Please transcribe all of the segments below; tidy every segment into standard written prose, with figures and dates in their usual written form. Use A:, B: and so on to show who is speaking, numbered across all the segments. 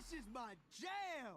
A: This is my jam!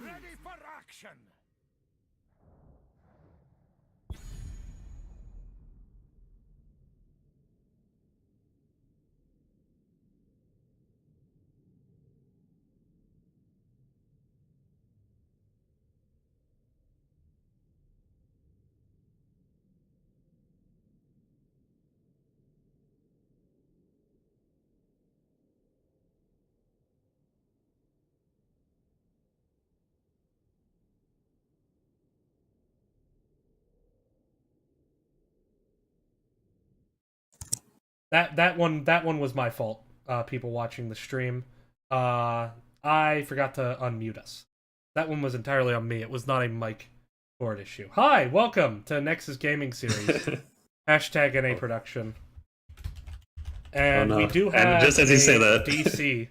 B: Ready for action!
C: That one was my fault. People watching the stream, I forgot to unmute us. That one was entirely on me. It was not a mic board issue. Hi, welcome to Nexus Gaming Series. Hashtag NA Production. And
D: oh, no.
C: we do have
D: and just as you say that,
C: DC.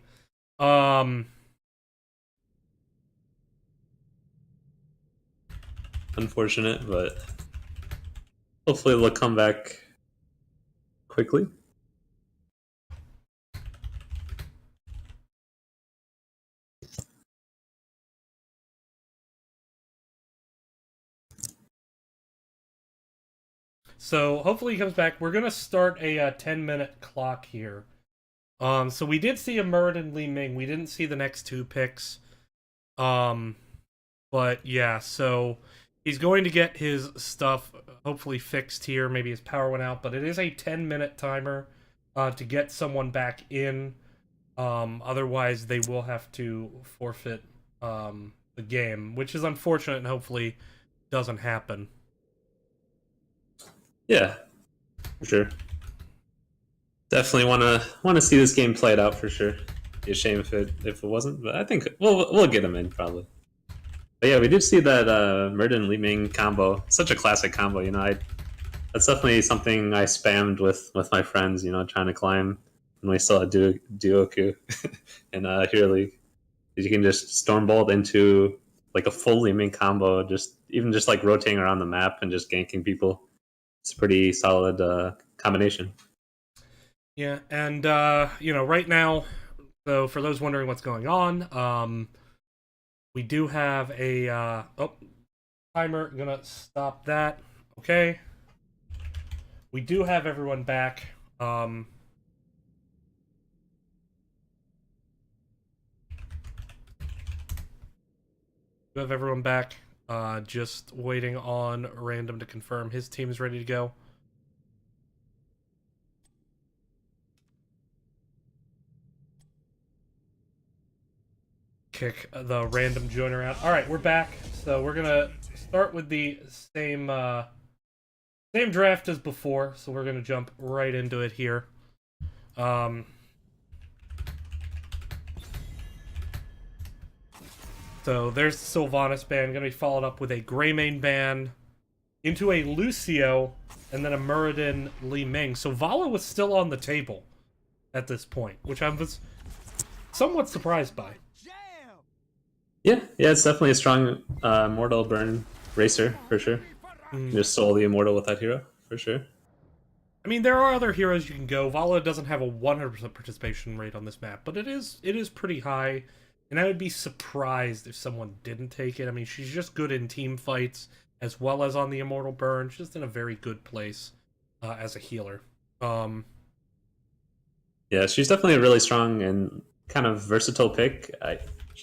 D: Unfortunate, but hopefully they'll come back quickly.
C: So hopefully he comes back. We're gonna start a 10-minute clock here. So we did see a Muradin Li Ming. We didn't see the next two picks. But yeah, so he's going to get his stuff hopefully fixed here. Maybe his power went out, but it is a 10-minute timer to get someone back in. Otherwise, they will have to forfeit the game, which is unfortunate and hopefully doesn't happen.
D: Yeah, for sure. Definitely want to see this game played out for sure. Be a shame if it wasn't, but I think we'll get him in probably. But yeah, we did see that Murden Li Ming combo. Such a classic combo, you know. That's definitely something I spammed with my friends, you know, trying to climb when we still had Duoku in Hero League. You can just Stormbolt into like a full Li Ming combo, even just like rotating around the map and just ganking people. It's a pretty solid combination.
C: Yeah, and you know, right now, so for those wondering what's going on, we do have a timer. I'm gonna stop that. Okay. We do have everyone back. We have everyone back. Just waiting on Random to confirm his team is ready to go. Kick the random joiner out. All right, we're back. So we're gonna start with the same draft as before. So we're gonna jump right into it here. So there's the Sylvanas ban, gonna be followed up with a Greymane ban, into a Lucio, and then a Muradin Li Ming. So Vala was still on the table at this point, which I was somewhat surprised by.
D: Yeah, it's definitely a strong Immortal Burn racer, for sure. Just solely Immortal with that hero, for sure.
C: I mean, there are other heroes you can go. Vala doesn't have a 100% participation rate on this map, but it is pretty high, and I would be surprised if someone didn't take it. I mean, she's just good in team fights, as well as on the Immortal Burn. She's just in a very good place as a healer.
D: Yeah, she's definitely a really strong and kind of versatile pick.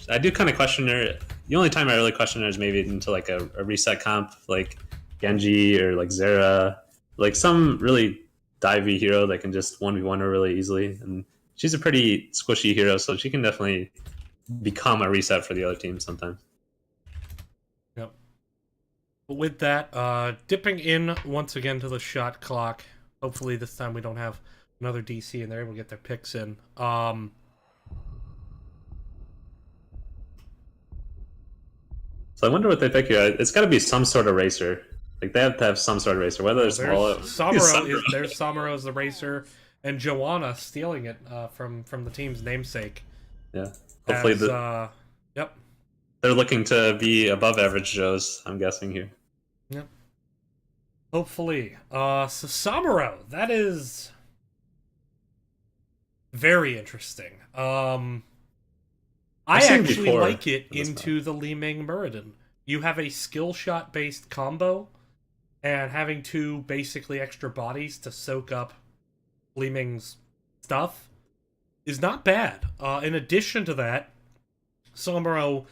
D: I do kind of question her. The only time I really question her is maybe into like a reset comp, like Genji or like Zera, like some really divey hero that can just 1v1 her really easily. And she's a pretty squishy hero, so she can definitely become a reset for the other team sometimes.
C: Yep. But with that, dipping in once again to the shot clock. Hopefully this time we don't have another DC and they're able to get their picks in.
D: So I wonder what they pick here. It's got to be some sort of racer. Like they have to have some sort of racer. Whether
C: Well,
D: it's
C: there's
D: Vola,
C: Samuro. There's Samuro as the racer, and Joanna stealing it from the team's namesake.
D: Yeah. Hopefully
C: As yep.
D: they're looking to be above average Joes. I'm guessing here.
C: Yep. Hopefully. So Samuro, that is very interesting. I actually like it into the Li Ming Muradin. You have a skill shot based combo, and having two basically extra bodies to soak up Li Ming's stuff is not bad. In addition to that, Samuro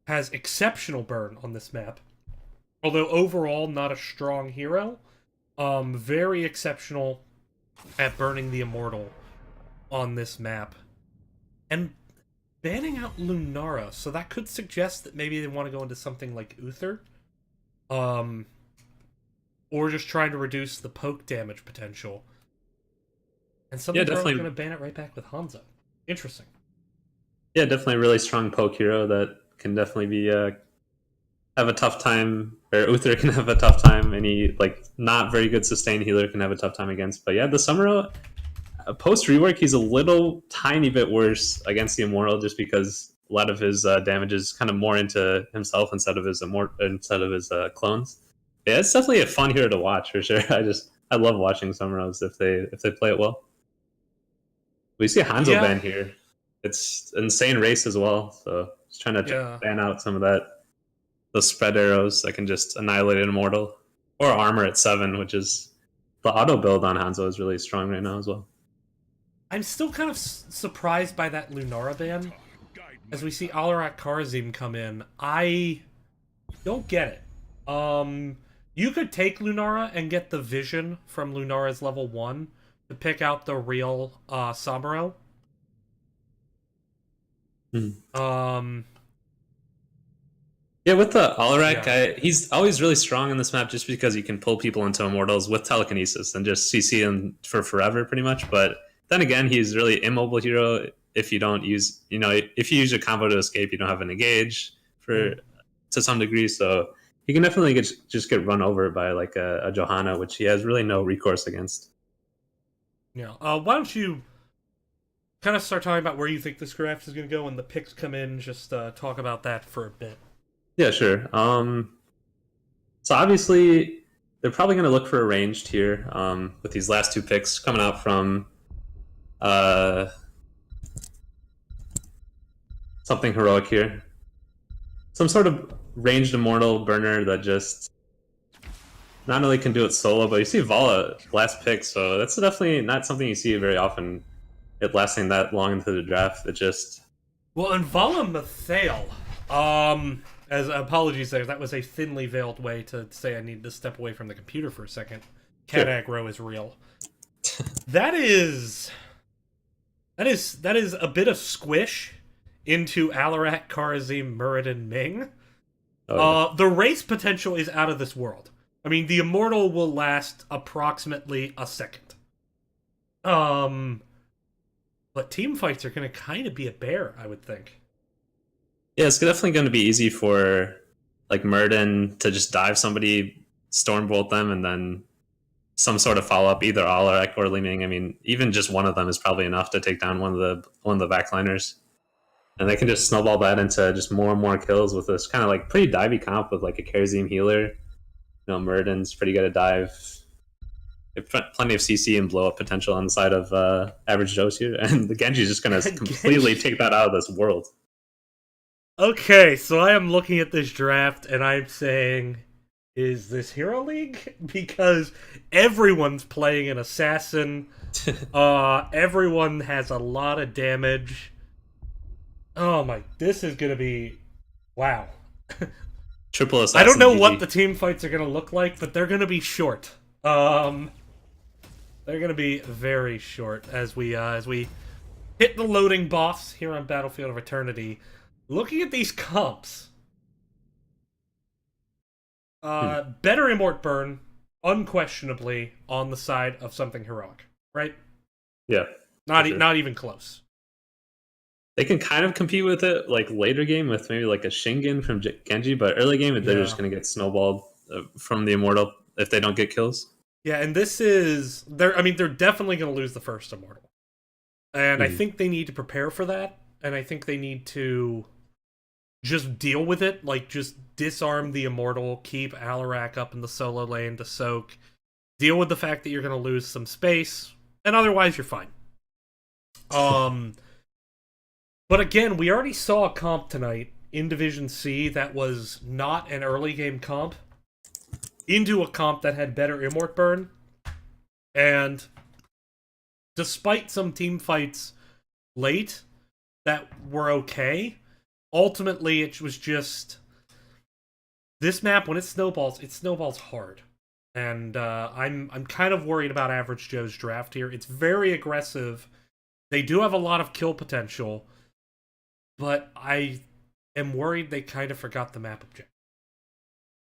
C: has exceptional burn on this map. Although overall not a strong hero, very exceptional at burning the Immortal on this map. And banning out Lunara, so that could suggest that maybe they want to go into something like Uther. Or just trying to reduce the poke damage potential. And something definitely going to ban it right back with Hanzo. Interesting.
D: Yeah, definitely a really strong poke hero that can definitely be have a tough time, or Uther can have a tough time. Any like not very good sustain healer can have a tough time against. But yeah, the Samuro post rework, he's a little tiny bit worse against the Immortal, just because a lot of his damage is kind of more into himself instead of his clones. Yeah, it's definitely a fun hero to watch for sure. I love watching Samuros if they play it well. We see Hanzo ban here. It's insane race as well, so just trying to ban out some of those spread arrows that can just annihilate an Immortal. Or armor at 7, which is the auto build on Hanzo is really strong right now as well.
C: I'm still kind of surprised by that Lunara ban. As we see Alarak Karazim come in, I don't get it. You could take Lunara and get the vision from Lunara's level 1 to pick out the real Samuro.
D: Yeah, with the Alarak, he's always really strong in this map just because you can pull people into Immortals with telekinesis and just CC him for forever pretty much. But then again, he's really immobile hero if you don't use, if you use your combo to escape, you don't have an engage to some degree. So he can definitely just get run over by like a Johanna, which he has really no recourse against.
C: Yeah. Why don't you kind of start talking about where you think this draft is going to go when the picks come in? Just talk about that for a bit.
D: Yeah, sure. So obviously, they're probably going to look for a ranged here with these last 2 picks coming out from something heroic here. Some sort of ranged Immortal burner that just not only can do it solo, but you see Vala last pick, so that's definitely not something you see very often, it lasting that long into the draft. It just...
C: Well, and Vala Mathael, as apologies there, that was a thinly veiled way to say I need to step away from the computer for a second. Cat aggro is real. That is a bit of squish into Alarak, Karazim, Muradin, Ming. The race potential is out of this world. I mean, the Immortal will last approximately a second. But team fights are going to kind of be a bear, I would think.
D: Yeah, it's definitely going to be easy for like Muradin to just dive somebody, Stormbolt them, and then some sort of follow-up, either Alarak or Li Ming. I mean, even just one of them is probably enough to take down one of the backliners. And they can just snowball that into just more and more kills with this kind of like pretty divey comp with like a Karazim healer. Muradin's pretty good at dive. Plenty of CC and blow up potential on the side of average Joes here, and the Genji's just going to completely take that out of this world.
C: Okay, so I am looking at this draft and I'm saying, is this Hero League? Because everyone's playing an assassin. Everyone has a lot of damage. Oh my, this is going to be... Wow.
D: Triple assassin.
C: I don't know what the team fights are going to look like, but they're going to be short. They're going to be very short as we hit the loading boss here on Battlefield of Eternity. Looking at these comps, better Immort burn, unquestionably on the side of something heroic, right?
D: Yeah,
C: not even close.
D: they can kind of compete with it like later game with maybe like a Shingen from Genji, but early game they're
C: Yeah.
D: just gonna get snowballed from the Immortal if they don't get kills.
C: Yeah, and this is they're definitely going to lose the first Immortal. And I
D: Mhm.
C: think they need to prepare for that, and I think they need to just deal with it, like just disarm the Immortal, keep Alarak up in the solo lane to soak, deal with the fact that you're going to lose some space, and otherwise you're fine. Um but again, we already saw a comp tonight in Division C that was not an early game comp into a comp that had better Immort burn, and despite some team fights late that were okay, ultimately it was just this map when it snowballs hard. And I'm kind of worried about Average Joe's draft here. It's very aggressive. They do have a lot of kill potential, but I am worried they kind of forgot the map objective.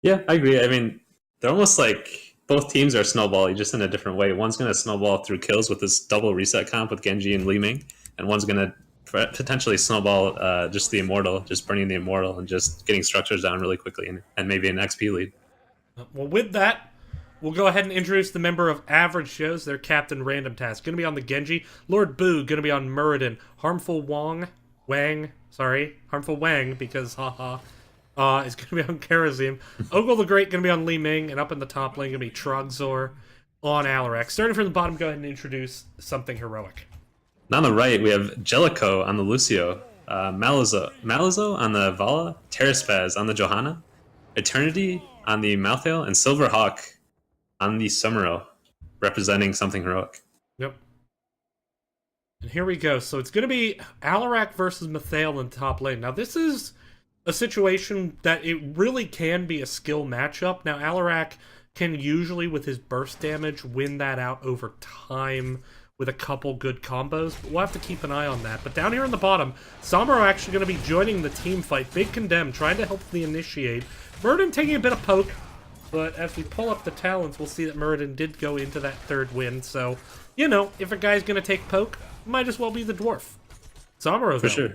D: Yeah, I agree. I mean, they're almost like both teams are snowballing, just in a different way. One's going to snowball through kills with this double reset comp with Genji and Li Ming, and one's going to potentially snowball just the Immortal, just burning the Immortal and just getting structures down really quickly and maybe an XP lead.
C: Well, with that, we'll go ahead and introduce the member of Average Shows, their Captain Random Task. Going to be on the Genji. Lord Boo, going to be on Muradin. Harmful Harmful Wang, because haha, is going to be on Karazim. Ogle the Great going to be on Li Ming, and up in the top lane going to be Trogzor on Alarak. Starting from the bottom, go ahead and introduce something heroic.
D: And on the right, we have Jellicoe on the Lucio, Malazzo on the Vala, Terraspaz on the Johanna, Eternity on the Malthael, and Silverhawk on the Summero, representing something heroic.
C: Yep. And here we go. So it's going to be Alarak versus Mathael in top lane. Now, this is a situation that it really can be a skill matchup. Now, Alarak can usually, with his burst damage, win that out over time with a couple good combos, but we'll have to keep an eye on that. But down here in the bottom, Samuro actually going to be joining the team fight. Big Condemn, trying to help the initiate. Muradin taking a bit of poke, but as we pull up the talents, we'll see that Muradin did go into that third win. So, you know, if a guy's going to take poke, might as well be the dwarf. Samuro,
D: For sure.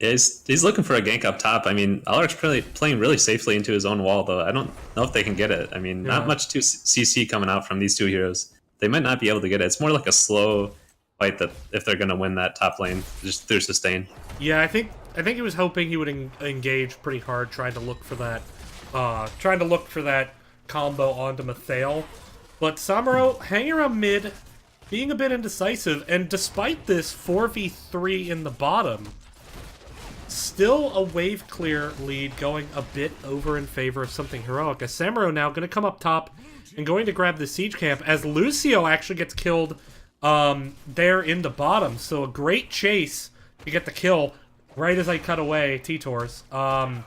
D: Yeah, he's looking for a gank up top. I mean, Alarak's playing really safely into his own wall, though. I don't know if they can get it. I mean, not much CC coming out from these two heroes. They might not be able to get it. It's more like a slow fight that if they're going to win that top lane, just through sustain.
C: Yeah, I think he was hoping he would engage pretty hard, trying to look for that combo onto Mathael. But Samuro hanging around mid, being a bit indecisive, and despite this 4v3 in the bottom, still a wave clear lead going a bit over in favor of something heroic. As Samuro now going to come up top and going to grab the siege camp as Lucio actually gets killed there in the bottom. So a great chase to get the kill right as I cut away T-Tors.
D: Yeah,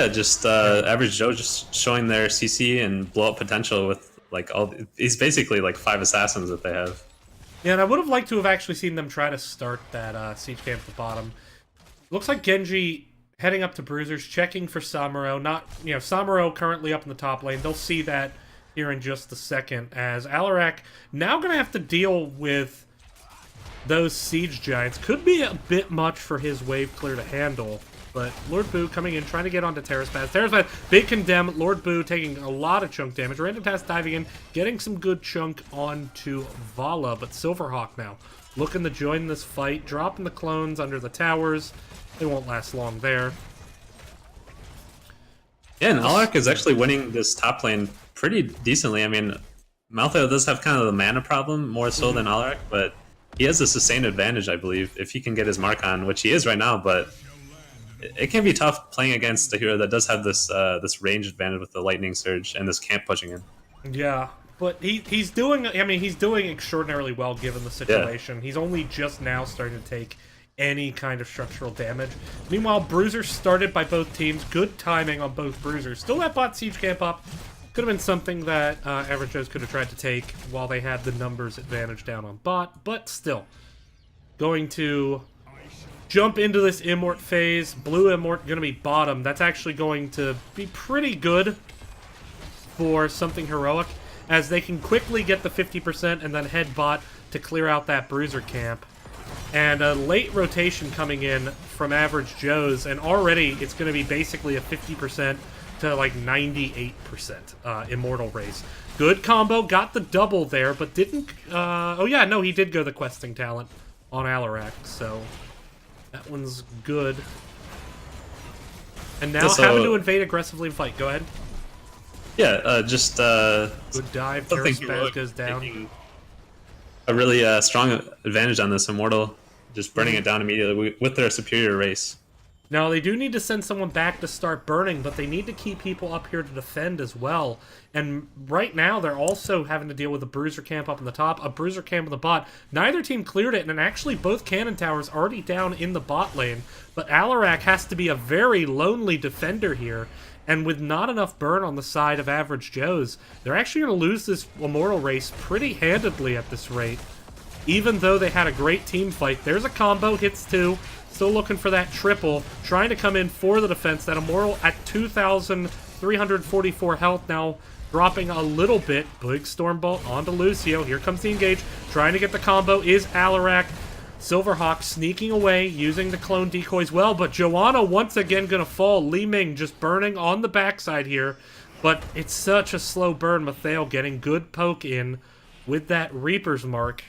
D: just Average Joe just showing their CC and blow up potential with like he's basically like 5 assassins that they have.
C: Yeah, and I would have liked to have actually seen them try to start that siege camp at the bottom. Looks like Genji heading up to Bruisers, checking for Samuro. Samuro currently up in the top lane. They'll see that here in just a second, as Alarak now going to have to deal with those siege giants. Could be a bit much for his wave clear to handle, but Lord Boo coming in, trying to get onto Terraspaz. Terraspaz, big condemn. Lord Boo taking a lot of chunk damage. Random Task diving in, getting some good chunk onto Vala, but Silverhawk now looking to join this fight, dropping the clones under the towers. They won't last long there.
D: Yeah, and Alarak is actually winning this top lane pretty decently. I mean, Malthael does have kind of the mana problem more so than Alarak, but he has a sustained advantage, I believe, if he can get his mark on, which he is right now, but it can be tough playing against a hero that does have this this range advantage with the lightning surge and this camp pushing in.
C: Yeah, but he's doing extraordinarily well given the situation. Yeah. He's only just now starting to take any kind of structural damage. Meanwhile, Bruisers started by both teams. Good timing on both Bruisers. Still that bot siege camp up. Could have been something that Average Joes could have tried to take while they had the numbers advantage down on bot, but still. Going to jump into this Immort phase. Blue Immort going to be bottom. That's actually going to be pretty good for something heroic, as they can quickly get the 50% and then head bot to clear out that Bruiser camp. and a late rotation coming in from Average Joe's, and already it's going to be basically a 50% to like 98% Immortal race. Good combo, got the double there, but didn't... oh yeah, no, he did go the questing talent on Alarak, so that one's good. And now having to invade aggressively and fight. Go ahead.
D: Yeah, just...
C: good dive, Terra Spaz goes down.
D: A really strong advantage on this Immortal, just burning it down immediately with their superior race.
C: Now, they do need to send someone back to start burning, but they need to keep people up here to defend as well. And right now, they're also having to deal with a bruiser camp up in the top, a bruiser camp in the bot. Neither team cleared it, and actually both cannon towers already down in the bot lane. But Alarak has to be a very lonely defender here. And with not enough burn on the side of Average Joe's, they're actually going to lose this Immortal race pretty handedly at this rate. Even though they had a great team fight. There's a combo, hits 2. Still looking for that triple. Trying to come in for the defense. That Immortal at 2,344 health now. Dropping a little bit. Big Stormbolt onto Lucio. Here comes the engage. Trying to get the combo is Alarak. Silverhawk sneaking away, using the clone decoys well. But Joanna once again going to fall. Li Ming just burning on the backside here. But it's such a slow burn. Mateo getting good poke in with that Reaper's Mark.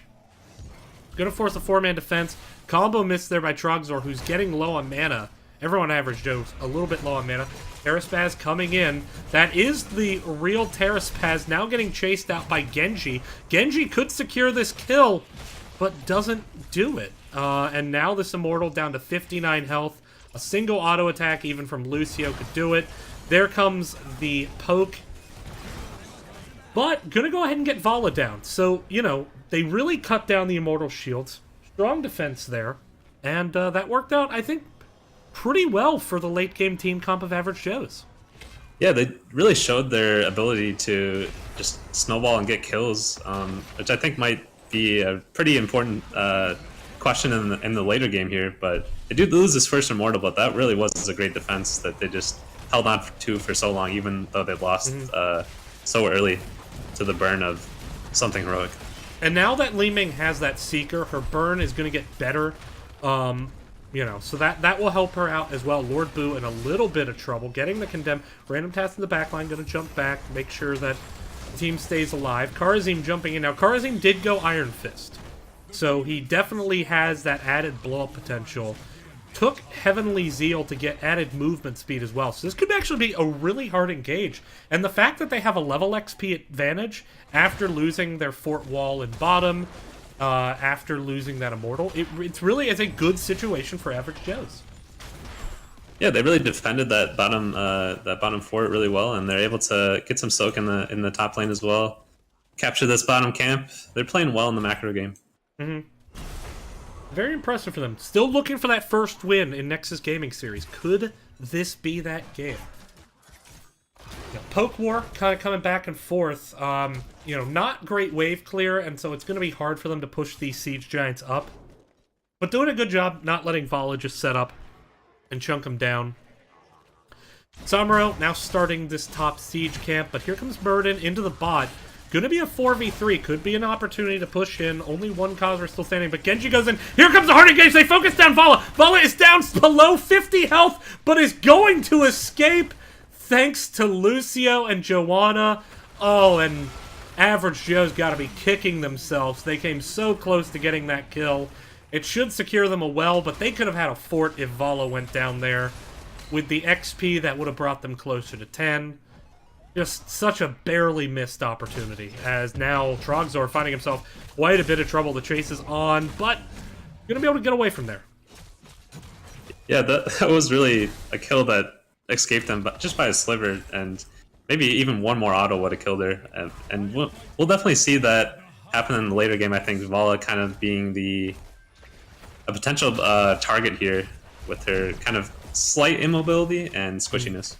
C: Going to force a 4-man defense. Combo missed there by Trogzor, who's getting low on mana. Everyone Average Joe's a little bit low on mana. Terra Spaz coming in. That is the real Terra Spaz, now getting chased out by Genji. Genji could secure this kill, but doesn't do it. And now this Immortal down to 59 health. A single auto attack, even from Lucio, could do it. There comes the poke. But gonna go ahead and get Vala down. So, you know, they really cut down the Immortal shields. Strong defense there. And that worked out, I think, pretty well for the late-game team comp of Average Joe's.
D: Yeah, they really showed their ability to just snowball and get kills, which I think might be a pretty important question in the later game here. But they did lose this first Immortal, but that really was a great defense that they just held on to for so long, even though they lost so early to the burn of something heroic.
C: And now that Li Ming has that Seeker, her burn is going to get better. You know, so that will help her out as well. Lord Boo in a little bit of trouble. Getting the Condemn. Random Task in the backline. Going to jump back. Make sure that the team stays alive. Karazim jumping in. Now, Karazim did go Iron Fist. So he definitely has that added blow-up potential. Took Heavenly Zeal to get added movement speed as well. So this could actually be a really hard engage. And the fact that they have a level XP advantage after losing their fort wall in bottom, after losing that Immortal, it's really is a good situation for Average Joe's.
D: Yeah, they really defended that bottom fort really well, and they're able to get some soak in the top lane as well. Capture this bottom camp. They're playing well in the macro game.
C: Very impressive for them. Still looking for that first win in Nexus Gaming Series. Could this be that game? You know, Poke War kind of coming back and forth. You know, not great wave clear, and so it's going to be hard for them to push these Siege Giants up. But doing a good job not letting Vala just set up and chunk them down. Samuro now starting this top Siege camp, but here comes Burden into the bot. Gonna be a 4v3. Could be an opportunity to push in. Only one causer still standing, but Genji goes in. Here comes the hard engage. They focus down Vala. Vala is down below 50 health, but is going to escape thanks to Lucio and Joanna. Oh, and Average Joe's got to be kicking themselves. They came so close to getting that kill. It should secure them a well, but they could have had a fort if Vala went down there. With the XP, that would have brought them closer to 10. Just such a barely missed opportunity, as now Trogzor finding himself quite a bit of trouble. The chase is on, but gonna be able to get away from there.
D: Yeah, that was really a kill that escaped them just by a sliver, and maybe even one more auto would have killed her. And we'll definitely see that happen in the later game. I think Vala kind of being a potential target here with her kind of slight immobility and squishiness.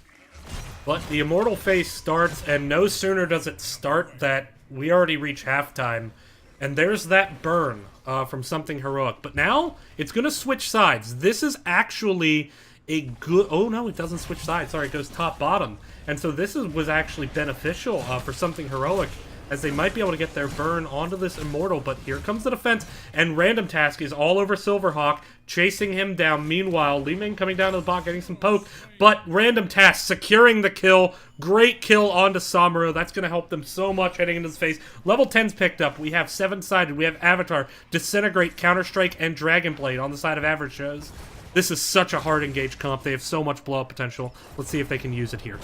C: But the Immortal phase starts, and no sooner does it start that we already reach halftime. And there's that burn from something heroic. But now, it's going to switch sides. This is actually a good... Oh, no, it doesn't switch sides. Sorry, it goes top-bottom. And so this was actually beneficial for something heroic, as they might be able to get their burn onto this Immortal, but here comes the defense, and Random Task is all over Silverhawk, chasing him down. Meanwhile, Li Ming coming down to the bot, getting some poke, but Random Task securing the kill. Great kill onto Samuro. That's going to help them so much heading into this phase. Level 10's picked up. We have 7-sided. We have Avatar, Disintegrate, Counter-Strike, and Dragon Blade on the side of Average Joe's. This is such a hard engaged comp. They have so much blow-up potential. Let's see if they can use it here.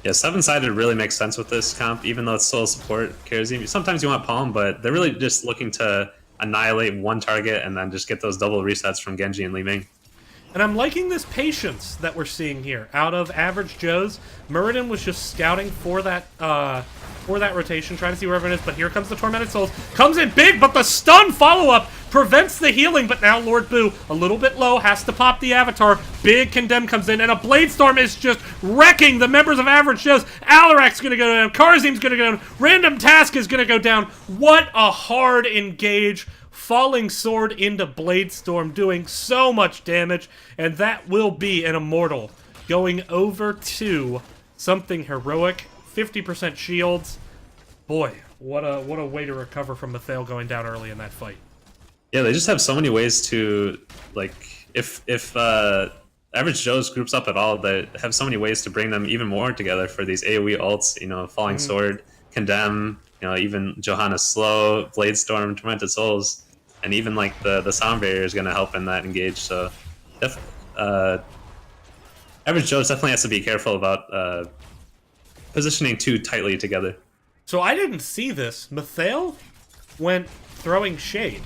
D: Yeah, 7-sided really makes sense with this comp, even though it's solo support carries. Sometimes you want Palm, but they're really just looking to annihilate one target and then just get those double resets from Genji and Li Ming.
C: And I'm liking this patience that we're seeing here. Out of Average Joe's, Muradin was just scouting for that rotation, trying to see where everyone is, but here comes the Tormented Souls. Comes in big, but the stun follow-up prevents the healing, but now Lord Boo, a little bit low, has to pop the Avatar. Big Condemn comes in, and a Blade Storm is just wrecking the members of Average Joe's. Alarak's gonna go down, Karzim's gonna go down, Random Task is gonna go down. What a hard engage. Falling Sword into Blade Storm, doing so much damage, and that will be an Immortal. Going over to something heroic, 50% shields. Boy, what a way to recover from Mathael going down early in that fight.
D: Yeah, they just have so many ways to, like, if Average Joe's groups up at all, they have so many ways to bring them even more together for these AoE ults, you know, Falling Sword, Condemn, you know, even Johanna's Slow, Blade Storm, Tormented Souls, and even, like, the Sound Barrier is going to help in that engage, so Average Joe's definitely has to be careful about positioning too tightly together.
C: So I didn't see this. Mathael went throwing shade.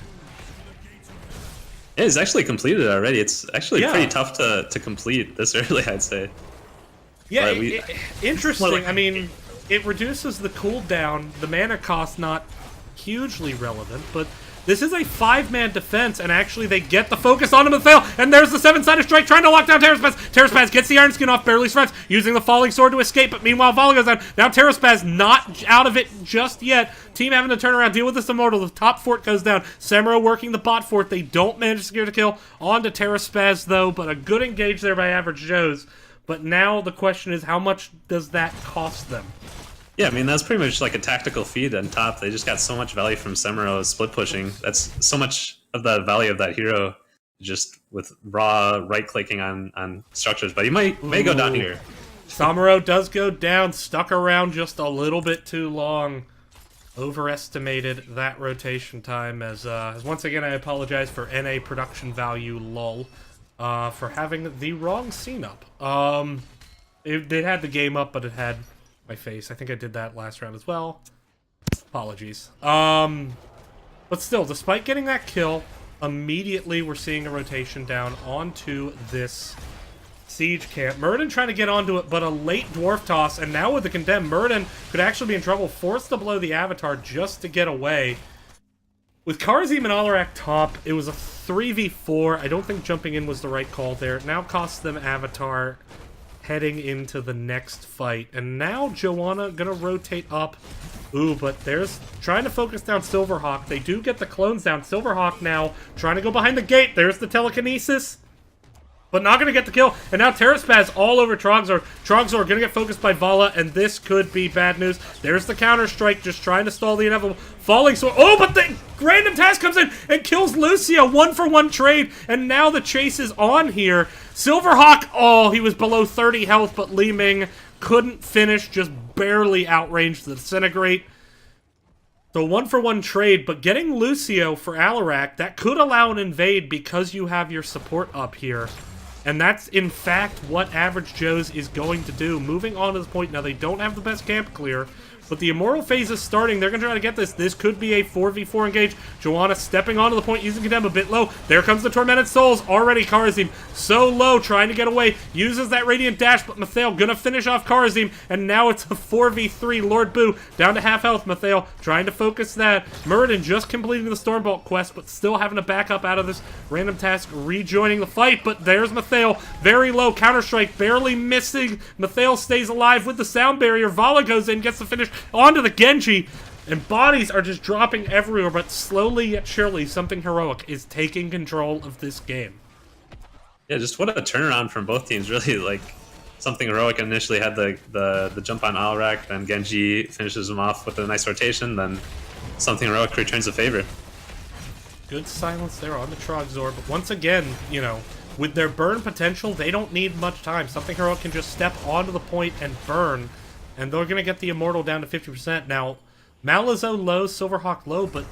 D: It's actually completed already. It's actually pretty tough to complete this early, I'd say.
C: Yeah, interesting. I mean, it reduces the cooldown. The mana cost not hugely relevant, but this is a 5-man defense, and actually they get the focus onto Mathael, and there's the 7-sided strike trying to lock down Terraspaz. Terraspaz gets the Iron Skin off, barely survives, using the Falling Sword to escape, but meanwhile Vala goes down. Now Terraspaz not out of it just yet. Team having to turn around, deal with this Immortal. The top fort goes down. Samuro working the bot fort. They don't manage to secure the kill onto Terraspaz, though, but a good engage there by Average Joe's. But now the question is, how much does that cost them?
D: Yeah, I mean, that's pretty much like a tactical feed on top. They just got so much value from Samuro split pushing. That's so much of the value of that hero just with raw right-clicking on structures. But he may go down here.
C: Samuro does go down, stuck around just a little bit too long. Overestimated that rotation time, as once again I apologize for NA production value lull for having the wrong scene up. It had the game up, but it had my face. I think I did that last round as well. Apologies. But still, despite getting that kill, immediately we're seeing a rotation down onto this siege camp. Muradin trying to get onto it, but a late dwarf toss, and now with the Condemn, Muradin could actually be in trouble, forced to blow the Avatar just to get away. With Karzim and Alarak top, it was a 3v4. I don't think jumping in was the right call there. It now costs them Avatar heading into the next fight. And now Joanna gonna rotate up. Ooh, but there's trying to focus down Silverhawk. They do get the clones down. Silverhawk now trying to go behind the gate. There's the telekinesis, but not gonna get the kill. And now Terraspaz all over Trogzor. Trogzor gonna get focused by Vala, and this could be bad news. There's the counter-strike, just trying to stall the inevitable. Falling Sword. Oh, but the Random Task comes in and kills Lucia. 1-for-1 trade, and now the chase is on here. Silverhawk, oh, he was below 30 health, but Li Ming couldn't finish, just barely outranged the Disintegrate. So 1-for-1 trade, but getting Lucio for Alarak, that could allow an invade because you have your support up here. And that's, in fact, what Average Joe's is going to do. Moving on to this point, now they don't have the best camp clear, but the Immortal phase is starting. They're going to try to get this. This could be a 4v4 engage. Joanna stepping onto the point, using Condemn a bit low. There comes the Tormented Souls. Already Karzim so low, trying to get away. Uses that Radiant Dash, but Mathael going to finish off Karzim. And now it's a 4v3. Lord Boo down to half health. Mathael trying to focus that. Muradin just completing the Stormbolt quest, but still having to back up out of this Random Task, rejoining the fight. But there's Mathael, very low. Counter-strike, barely missing. Mathael stays alive with the sound barrier. Vala goes in, gets the finish onto the Genji, and bodies are just dropping everywhere, but slowly yet surely something heroic is taking control of this game.
D: Yeah, just what a turnaround from both teams, really. Like, Something Heroic initially had the jump on Alrak, then Genji finishes him off with a nice rotation, then Something Heroic returns the favor.
C: Good silence there on the Trogzor, but once again, you know, with their burn potential, they don't need much time. Something Heroic can just step onto the point and burn, and they're going to get the Immortal down to 50%. Now, Malazone low, Silverhawk low, but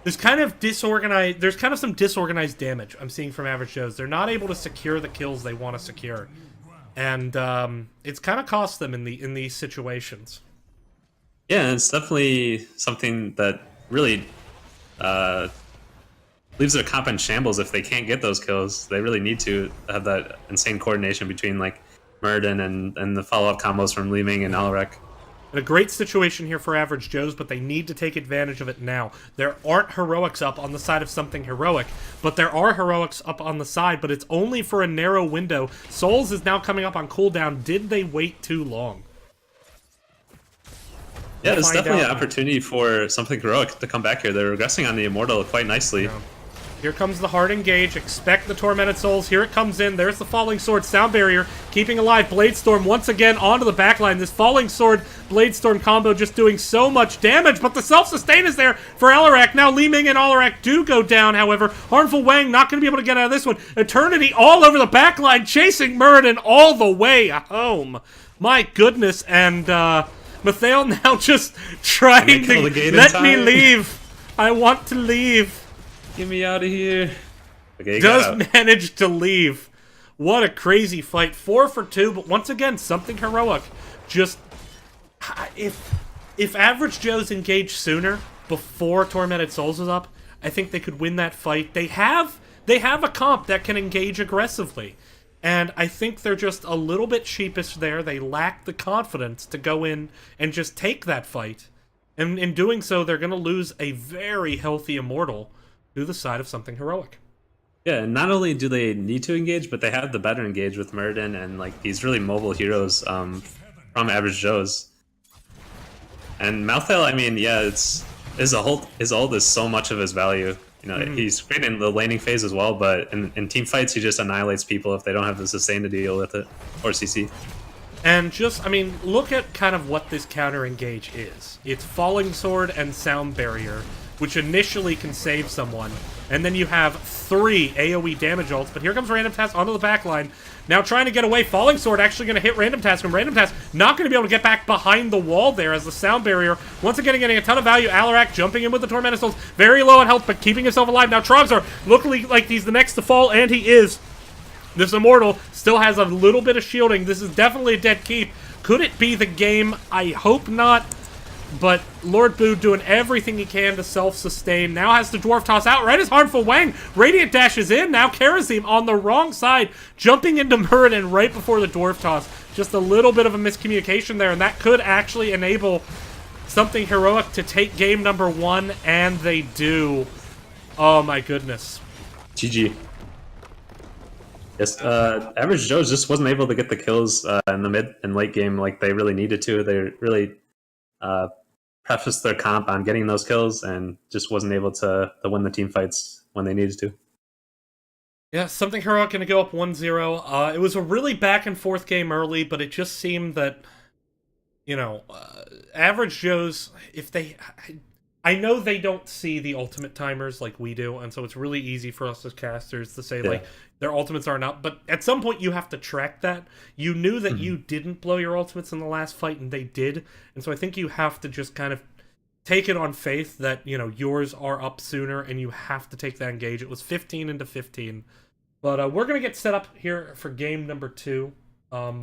C: there's kind of some disorganized damage I'm seeing from Average Joes. They're not able to secure the kills they want to secure, and it's kind of cost them in these situations.
D: Yeah, it's definitely something that really leaves their comp in shambles if they can't get those kills. They really need to have that insane coordination between like Murden and the follow-up combos from Li Ming and Alrek.
C: A great situation here for Average Joes, but they need to take advantage of it now. There aren't heroics up on the side of Something Heroic, but there are heroics up on the side, but it's only for a narrow window. Souls is now coming up on cooldown. Did they wait too long?
D: Yeah, there's definitely an opportunity for Something Heroic to come back here. They're regressing on the Immortal quite nicely.
C: Yeah. Here comes the hard engage. Expect the Tormented Souls. Here it comes in. There's the Falling Sword. Sound Barrier keeping alive. Bladestorm once again onto the backline. This Falling Sword Bladestorm combo just doing so much damage, but the self-sustain is there for Alarak. Now Li Ming and Alarak do go down, however. Harmful Wang not going to be able to get out of this one. Eternity all over the backline, chasing Muradin all the way home. My goodness, and Mathael now just trying to let me leave. I want to leave.
D: Get me out of here. Okay,
C: does manage to leave. What a crazy fight. 4 for 2, but once again, Something Heroic. Just, if Average Joes engaged sooner, before Tormented Souls was up, I think they could win that fight. They have a comp that can engage aggressively. And I think they're just a little bit sheepish there. They lack the confidence to go in and just take that fight. And in doing so, they're going to lose a very healthy Immortal to the side of Something Heroic.
D: Yeah, and not only do they need to engage, but they have the better engage with Muradin and like these really mobile heroes from Average Joes. And Malthael, I mean, yeah, his ult is so much of his value. You know, he's great in the laning phase as well, but in team fights, he just annihilates people if they don't have the sustain to deal with it, or CC.
C: And just, I mean, look at kind of what this counter engage is. It's Falling Sword and Sound Barrier, which initially can save someone. And then you have 3 AoE damage ults, but here comes Random Task onto the backline. Now trying to get away. Falling Sword actually going to hit Random Task, and Random Task not going to be able to get back behind the wall there as the Sound Barrier, once again getting a ton of value. Alarak jumping in with the Tormented Souls, very low on health, but keeping himself alive. Now Trogzor looking like he's the next to fall, and he is. This Immortal still has a little bit of shielding. This is definitely a dead keep. Could it be the game? I hope not. But Lord Boo doing everything he can to self-sustain. Now has the Dwarf Toss out right as Harmful Wang. Radiant dashes in. Now Karazim on the wrong side, jumping into Muradin right before the Dwarf Toss. Just a little bit of a miscommunication there, and that could actually enable Something Heroic to take game number 1, and they do. Oh my goodness.
D: GG. Yes, Average Joe just wasn't able to get the kills in the mid and late game like they really needed to. They really prefaced their comp on getting those kills and just wasn't able to win the team fights when they needed to.
C: Yeah, Something Heroic going to go up 1-0. It was a really back and forth game early, but it just seemed that, you know, Average Joes, if they... I know they don't see the ultimate timers like we do, and so it's really easy for us as casters to say, like, their ultimates aren't up, but at some point you have to track that. You knew that you didn't blow your ultimates in the last fight, and they did, and so I think you have to just kind of take it on faith that, you know, yours are up sooner, and you have to take that engage. It was 15 into 15. But we're going to get set up here for game number 2. But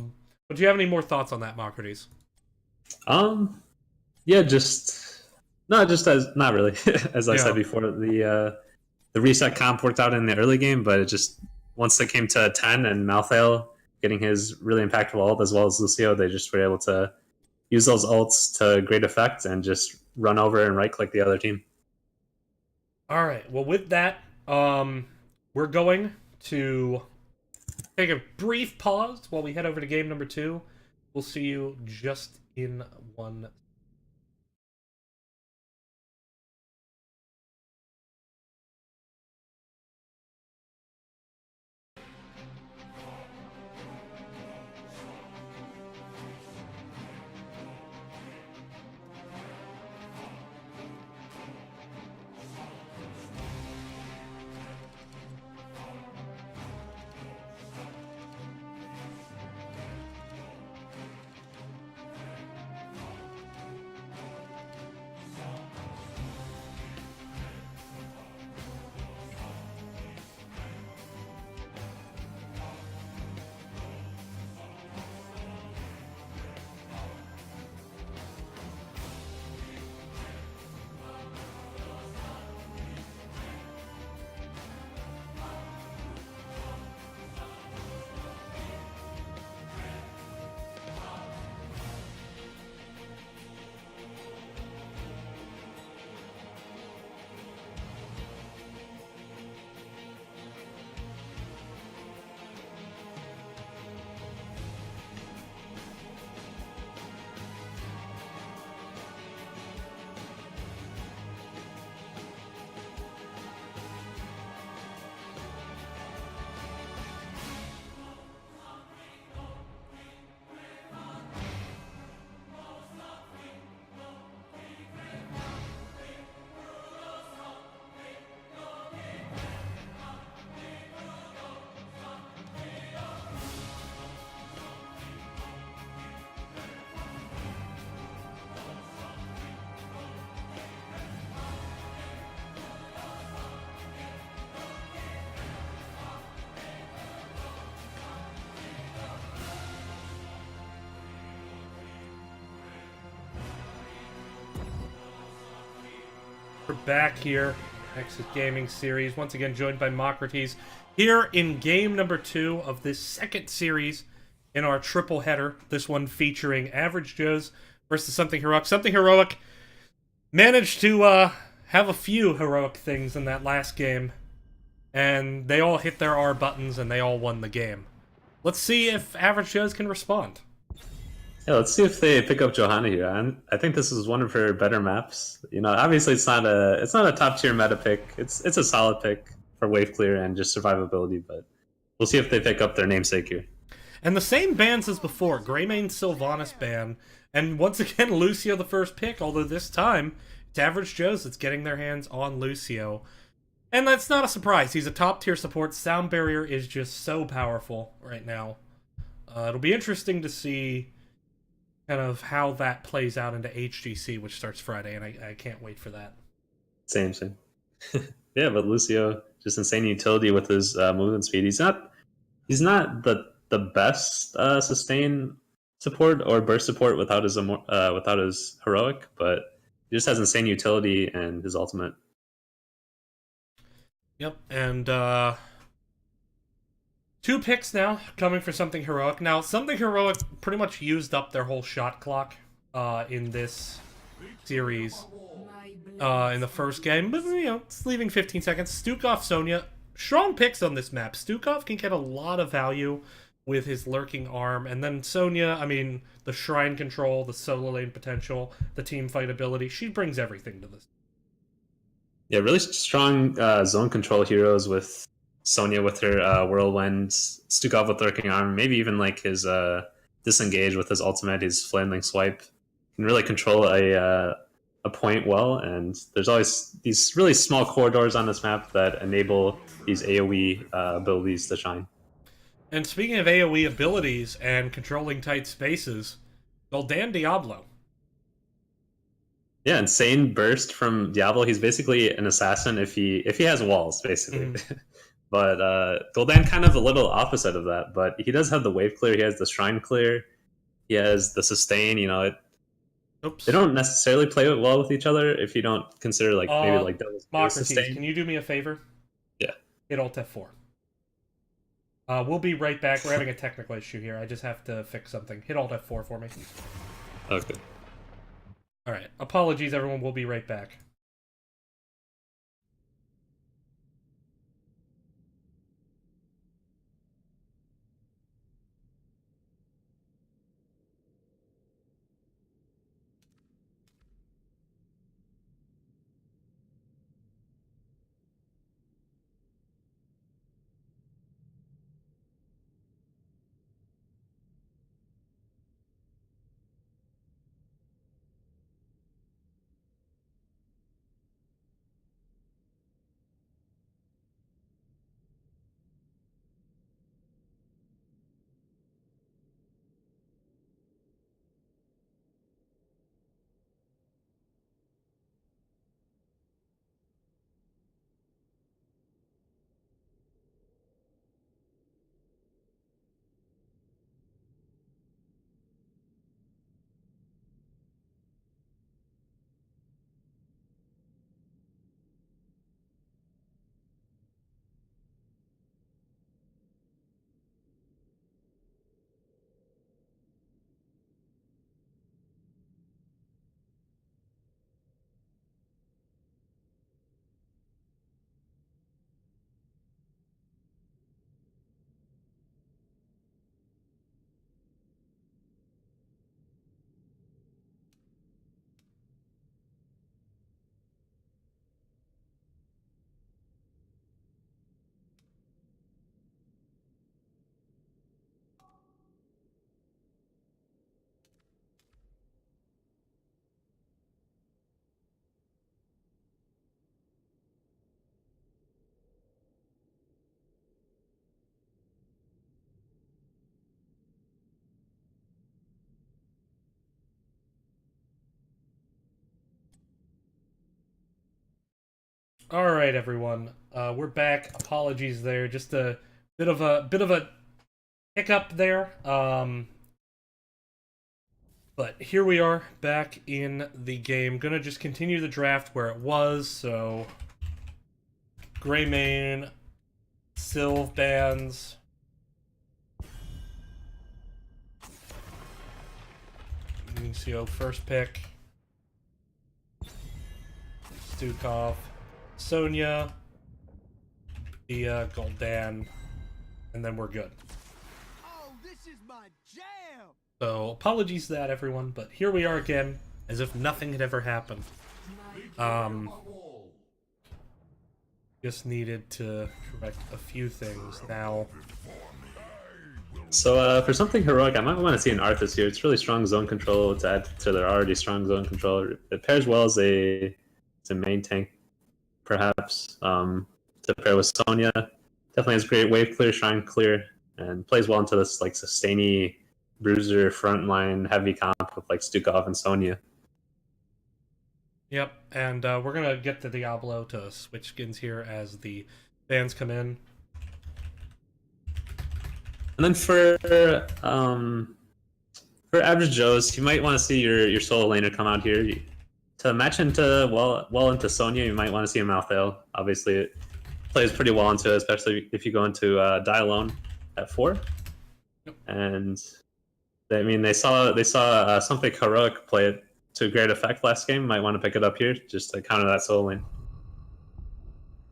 C: do you have any more thoughts on that, Mocrates?
D: Yeah, just... No, just not really. As I said before, the reset comp worked out in the early game, but it just once they came to 10 and Malthael getting his really impactful ult as well as Lucio, they just were able to use those ults to great effect and just run over and right click the other team.
C: All right. Well, with that, we're going to take a brief pause while we head over to game number 2. We'll see you just in one. back here. Nexus Gaming Series, once again joined by Mocrates. Here in game number 2 of this second series in our triple header. This one featuring Average Joe's versus Something Heroic. Something Heroic managed to have a few heroic things in that last game, and they all hit their R buttons and they all won the game. Let's see if Average Joe's can respond.
D: Yeah, let's see if they pick up Johanna here. I think this is one of her better maps. You know, obviously it's not a top tier meta pick. It's a solid pick for wave clear and just survivability, but we'll see if they pick up their namesake here.
C: And the same bans as before, Greymane Sylvanas ban, and once again Lucio the first pick, although this time it's Average Joe's that's getting their hands on Lucio. And that's not a surprise, he's a top tier support. Sound Barrier is just so powerful right now. It'll be interesting to see kind of how that plays out into HGC, which starts Friday, and I can't wait for that.
D: Same. Yeah, but Lucio, just insane utility with his movement speed. He's not the best sustain support or burst support without his heroic, but he just has insane utility and his ultimate.
C: Yep, and 2 picks now coming for Something Heroic. Now, Something Heroic pretty much used up their whole shot clock in this series in the first game. But, you know, it's leaving 15 seconds. Stukov, Sonya. Strong picks on this map. Stukov can get a lot of value with his lurking arm. And then Sonya, I mean, the shrine control, the solo lane potential, the team fight ability. She brings everything to this.
D: Yeah, really strong zone control heroes with Sonya with her whirlwind, Stukov with lurking arm, maybe even like his disengage with his ultimate, his flailing swipe. Can really control a point well, and there's always these really small corridors on this map that enable these AoE abilities to shine.
C: And speaking of AoE abilities and controlling tight spaces, Gul'dan Diablo.
D: Yeah, insane burst from Diablo. He's basically an assassin if he has walls, basically. But Gul'dan kind of a little opposite of that. But he does have the wave clear. He has the shrine clear. He has the sustain. You know, they don't necessarily play well with each other if you don't consider like maybe like double sustain.
C: Can you do me a favor?
D: Yeah.
C: Hit Alt F4. We'll be right back. We're having a technical issue here. I just have to fix something. Hit Alt F4 for me.
D: Okay.
C: All right. Apologies, everyone. We'll be right back. All right, everyone. We're back. Apologies there. Just a bit of a hiccup there. But here we are, back in the game. Gonna just continue the draft where it was, so... Greymane, Sylve bands... Nuncio first pick. Stukov, Sonya, Dia, Gul'dan, and then we're good.
A: Oh, this is my jam!
C: So, apologies to that, everyone, but here we are again, as if nothing had ever happened. Just needed to correct a few things now.
D: So for something heroic, I might want to see an Arthas here. It's really strong zone control to add to their already strong zone control. It pairs well as a main tank, perhaps, to pair with Sonya. Definitely has great wave clear, shrine clear, and plays well into this like sustainy bruiser frontline heavy comp with like Stukov and Sonya.
C: Yep, and we're gonna get to Diablo to switch skins here as the fans come in.
D: And then for average Joes, you might want to see your solo laner come out here. To match into well into Sonya, you might want to see a Malthael. Obviously, it plays pretty well into it, especially if you go into Die Alone at 4.
C: Yep.
D: And I mean, they saw something heroic play it to great effect last game. Might want to pick it up here just to counter that solo lane.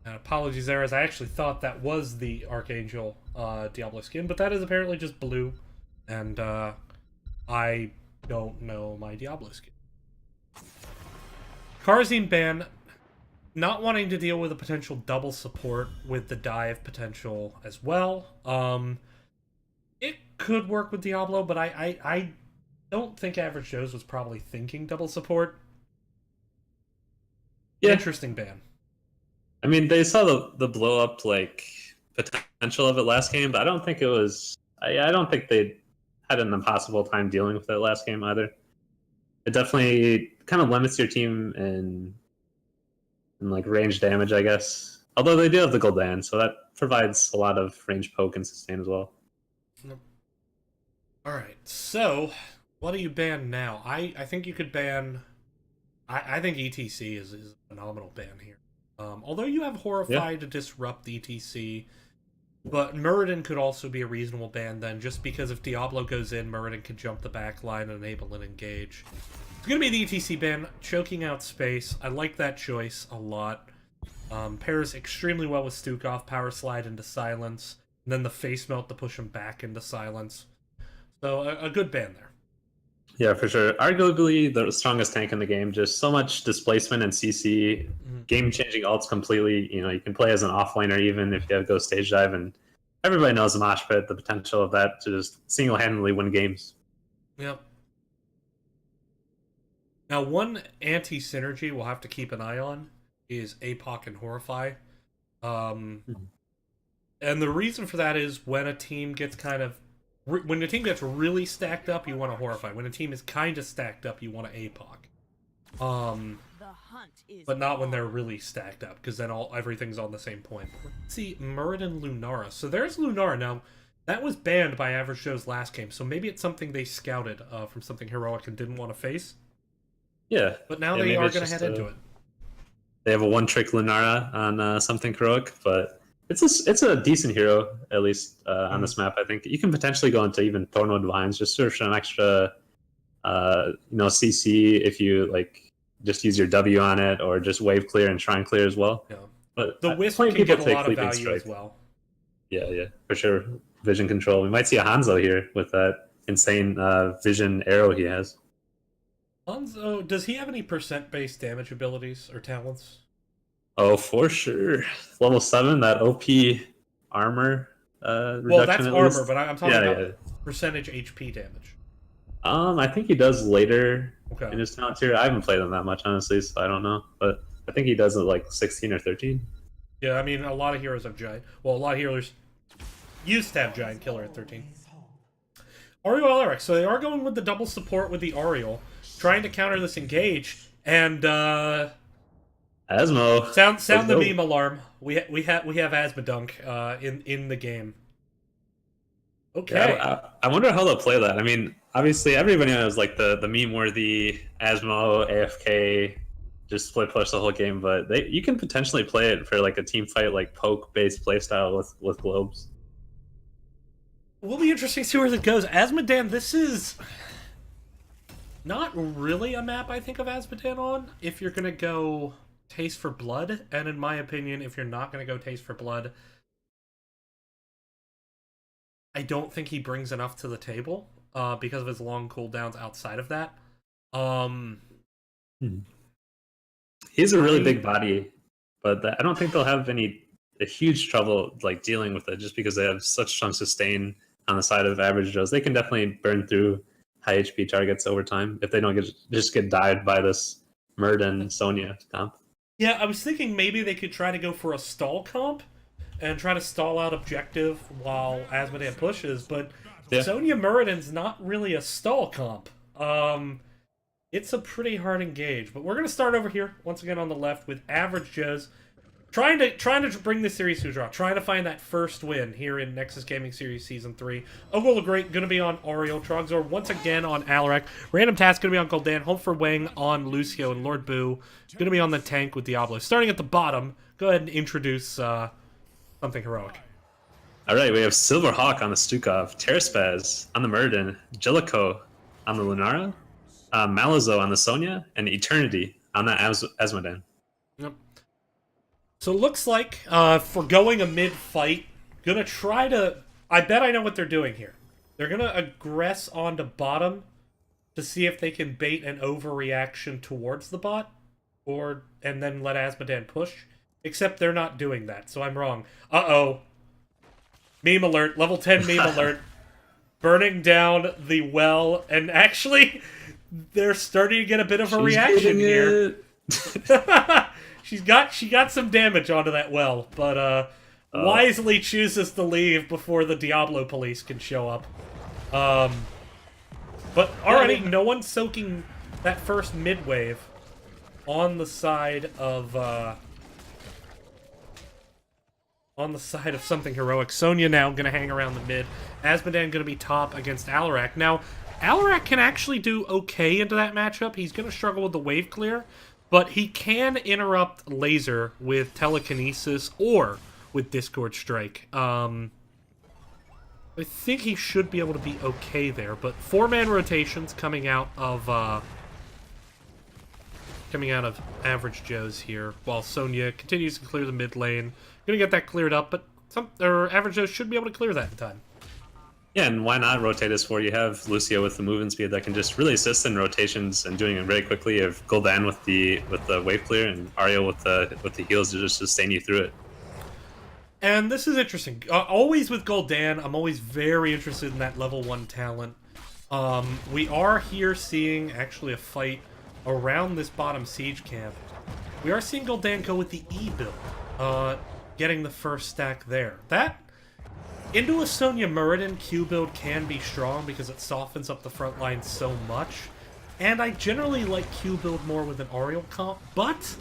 C: Apologies there, as I actually thought that was the Archangel Diablo skin, but that is apparently just blue, and I don't know my Diablo skin. Karazim ban, not wanting to deal with a potential double support with the dive potential as well. It could work with Diablo, but I don't think Average Joe's was probably thinking double support.
D: Yeah.
C: Interesting ban.
D: I mean, they saw the blow up like potential of it last game, but I don't think it was. I don't think they had an impossible time dealing with it last game either. It definitely kind of limits your team in like range damage, I guess. Although they do have the Gul'dan, so that provides a lot of range poke and sustain as well.
C: All right, so what do you ban now? I think you could ban. I think ETC is a phenomenal ban here. Although you have Horrify to disrupt ETC, but Muradin could also be a reasonable ban then, just because if Diablo goes in, Muradin can jump the back line and enable an engage. It's going to be the ETC ban, choking out space. I like that choice a lot. Pairs extremely well with Stukov, power slide into silence, and then the face melt to push him back into silence. So a good ban there.
D: Yeah, for sure. Arguably the strongest tank in the game. Just so much displacement and CC, game-changing ults completely. You know, you can play as an offlaner even if you have go stage dive, and everybody knows the mosh pit, the potential of that to just single-handedly win games.
C: Yep. Now, one anti-synergy we'll have to keep an eye on is APOC and Horrify. And the reason for that is when a team gets when the team gets really stacked up, you want to Horrify. When a team is kind of stacked up, you want to APOC. But not when they're really stacked up, because then everything's on the same point. Let's see, Muradin Lunara. So there's Lunara. Now, that was banned by Average Joe's last game, so maybe it's something they scouted from something heroic and didn't want to face.
D: Yeah.
C: But now they are going to head into it.
D: They have a one-trick Lunara on something heroic, but it's a decent hero, at least on this map. I think you can potentially go into even Thornwood Vines, just sort of an extra, CC if you like just use your W on it, or just wave clear and shrine clear as well.
C: Yeah.
D: But
C: the Wisp can get a lot of value as well.
D: Yeah, for sure. Vision control. We might see a Hanzo here with that insane vision arrow he has.
C: Hanzo, does he have any percent-based damage abilities or talents?
D: Oh, for sure. Level 7, that OP armor reduction.
C: Well, that's armor,
D: least.
C: but I'm talking about percentage HP damage.
D: I think he does later
C: Okay.
D: in his talent tier. I haven't played him that much, honestly, so I don't know. But I think he does it like 16 or 13.
C: Yeah, I mean, a lot of heroes have giant. Well, a lot of healers used to have giant killer at 13. Ariel Alaric. So they are going with the double support with the Ariel, trying to counter this engage, and
D: Asmo.
C: sound the meme alarm. We have Asmodunk in the game. Okay.
D: I wonder how they'll play that. I mean, obviously everybody knows like the meme worthy Asmo AFK just split push the whole game, but you can potentially play it for like a team fight like poke based playstyle with globes.
C: Will be interesting to see where it goes. Asmodan, this is not really a map I think of Asmodan on if you're gonna go Taste for Blood, and in my opinion, if you're not gonna go Taste for Blood, I don't think he brings enough to the table because of his long cooldowns outside of that.
D: He's a really big body, but I don't think they'll have a huge trouble like dealing with it just because they have such strong sustain on the side of average Joes. They can definitely burn through high HP targets over time if they don't just get dived by this Murd and Sonya comp.
C: Yeah, I was thinking maybe they could try to go for a stall comp and try to stall out objective while Asmodan pushes, but Sonya Muradin's not really a stall comp. It's a pretty hard engage, but we're going to start over here, once again on the left, with Average Joe's. Trying to bring this series to a draw. Trying to find that first win here in Nexus Gaming Series Season 3. Overall, great. Going to be on Oriel. Trogzor once again on Alarak. Random Task going to be on Gul'dan. Home for Wang on Lucio. And Lord Boo going to be on the tank with Diablo. Starting at the bottom, go ahead and introduce something heroic.
D: All right, we have Silverhawk on the Stukov, Terraspaz on the Murden, Jellicoe on the Lunara, Malazzo on the Sonya, and Eternity on the Asmodan.
C: Yep. So it looks like for going a mid-fight, gonna try to... I bet I know what they're doing here. They're gonna aggress onto bottom to see if they can bait an overreaction towards the bot, and then let Asmodan push. Except they're not doing that, so I'm wrong. Uh-oh. Meme alert. Level 10 meme alert. Burning down the well, and actually, they're starting to get a bit of a reaction here. She got some damage onto that well, but wisely chooses to leave before the Diablo police can show up. But already, no one's soaking that first mid-wave on the side of something heroic. Sonya now going to hang around the mid. Asmodan going to be top against Alarak. Now, Alarak can actually do okay into that matchup. He's going to struggle with the wave clear, but he can interrupt laser with telekinesis or with Discord Strike. I think he should be able to be okay there, but 4-man rotations coming out of Average Joe's here, while Sonya continues to clear the mid lane. Gonna get that cleared up, but Average Joe should be able to clear that in time.
D: Yeah, and why not rotate as 4? You have Lucio with the movement speed that can just really assist in rotations and doing it very quickly. You have Gul'dan with the wave clear, and Ariel with the heals to just sustain you through it.
C: And this is interesting. Always with Gul'dan, I'm always very interested in that level 1 talent. We are here seeing actually a fight around this bottom siege camp. We are seeing Gul'dan go with the E build, getting the first stack there. That into a Sonya Muradin Q build can be strong because it softens up the front line so much. And I generally like Q build more with an Ariel comp, but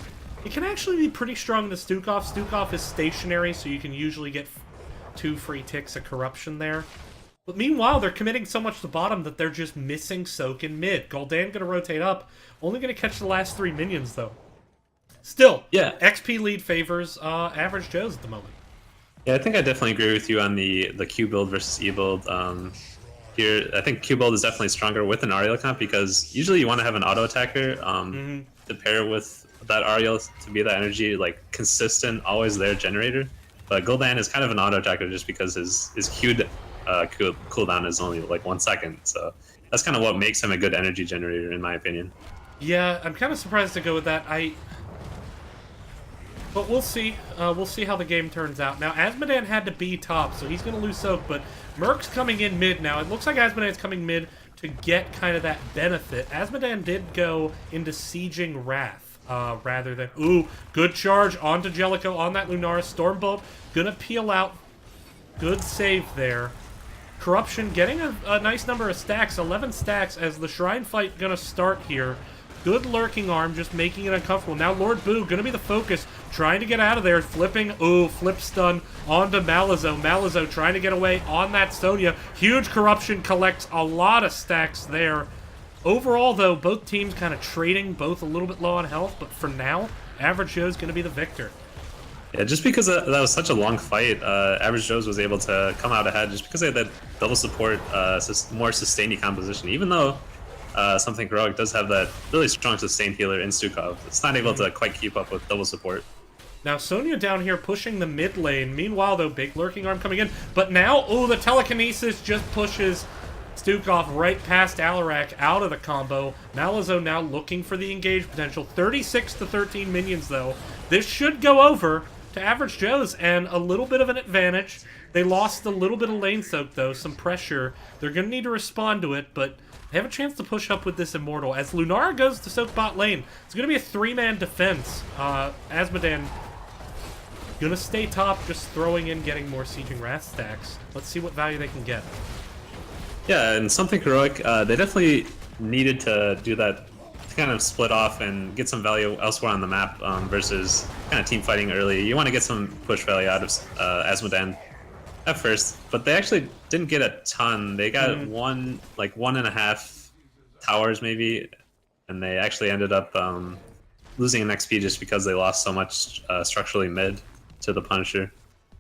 C: it can actually be pretty strong in the Stukov. Stukov is stationary, so you can usually get 2 free ticks of corruption there. But meanwhile, they're committing so much to bottom that they're just missing soak in mid. Gul'dan gonna rotate up, only gonna catch the last 3 minions though. Still,
D: yeah,
C: XP lead favors Average Joe's at the moment.
D: Yeah, I think I definitely agree with you on the Q build versus E build. Here, I think Q build is definitely stronger with an Ariel comp because usually you want to have an auto attacker to pair with that Ariel to be that energy, like consistent, always there generator. But Gul'dan is kind of an auto attacker just because his cooldown is only like 1 second. So that's kind of what makes him a good energy generator, in my opinion.
C: Yeah, I'm kind of surprised to go with that. But we'll see. We'll see how the game turns out. Now, Asmodan had to be top, so he's going to lose soak, but Merc's coming in mid now. It looks like Asmodan's coming mid to get kind of that benefit. Asmodan did go into Sieging Wrath rather than... Ooh, good charge onto Jellicoe on that Lunara. Stormbolt going to peel out. Good save there. Corruption getting a nice number of stacks, 11 stacks, as the Shrine fight going to start here. Good lurking arm, just making it uncomfortable. Now Lord Boo going to be the focus, trying to get out of there, flipping. Ooh, flip stun onto Malazzo. Malazzo trying to get away on that Sonya. Huge corruption, collects a lot of stacks there. Overall, though, both teams kind of trading, both a little bit low on health, but for now, Average Joe's going to be the victor.
D: Yeah, just because that was such a long fight, Average Joe's was able to come out ahead just because they had that double support, more sustained composition. Even though Something Heroic does have that really strong sustained healer in Stukov, it's not able to quite keep up with double support.
C: Now, Sonya down here pushing the mid lane. Meanwhile, though, big lurking arm coming in. But now, oh, the telekinesis just pushes Stukov right past Alarak out of the combo. Malazzo now looking for the engage potential. 36 to 13 minions, though. This should go over to Average Joe's, and a little bit of an advantage. They lost a little bit of lane soak, though, some pressure. They're going to need to respond to it, but they have a chance to push up with this Immortal. As Lunara goes to soak bot lane, it's going to be a three-man defense. Azmodan going to stay top, just throwing in, getting more Sieging Wrath stacks. Let's see what value they can get.
D: Yeah, and Something Heroic, they definitely needed to do that, to kind of split off and get some value elsewhere on the map versus kind of team fighting early. You want to get some push value out of Azmodan at first, but they actually didn't get a ton. They got one and a half towers maybe, and they actually ended up losing an XP just because they lost so much structurally mid to the Punisher.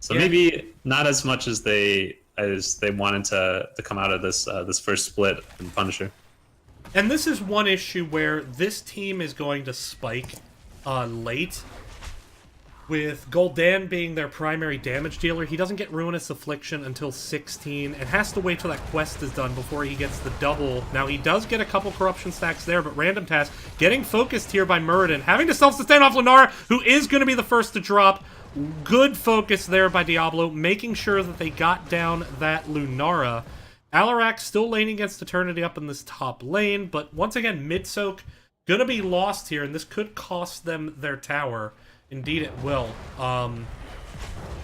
D: So maybe not as much as they wanted to come out of this this first split in Punisher.
C: And this is one issue where this team is going to spike late. With Gul'dan being their primary damage dealer, he doesn't get Ruinous Affliction until 16 and has to wait till that quest is done before he gets the double. Now, he does get a couple corruption stacks there, but Random Task getting focused here by Muradin, having to self-sustain off Lunara, who is going to be the first to drop. Good focus there by Diablo, making sure that they got down that Lunara. Alarak still laning against Eternity up in this top lane, but once again, mid-soak going to be lost here, and this could cost them their tower. Indeed it will.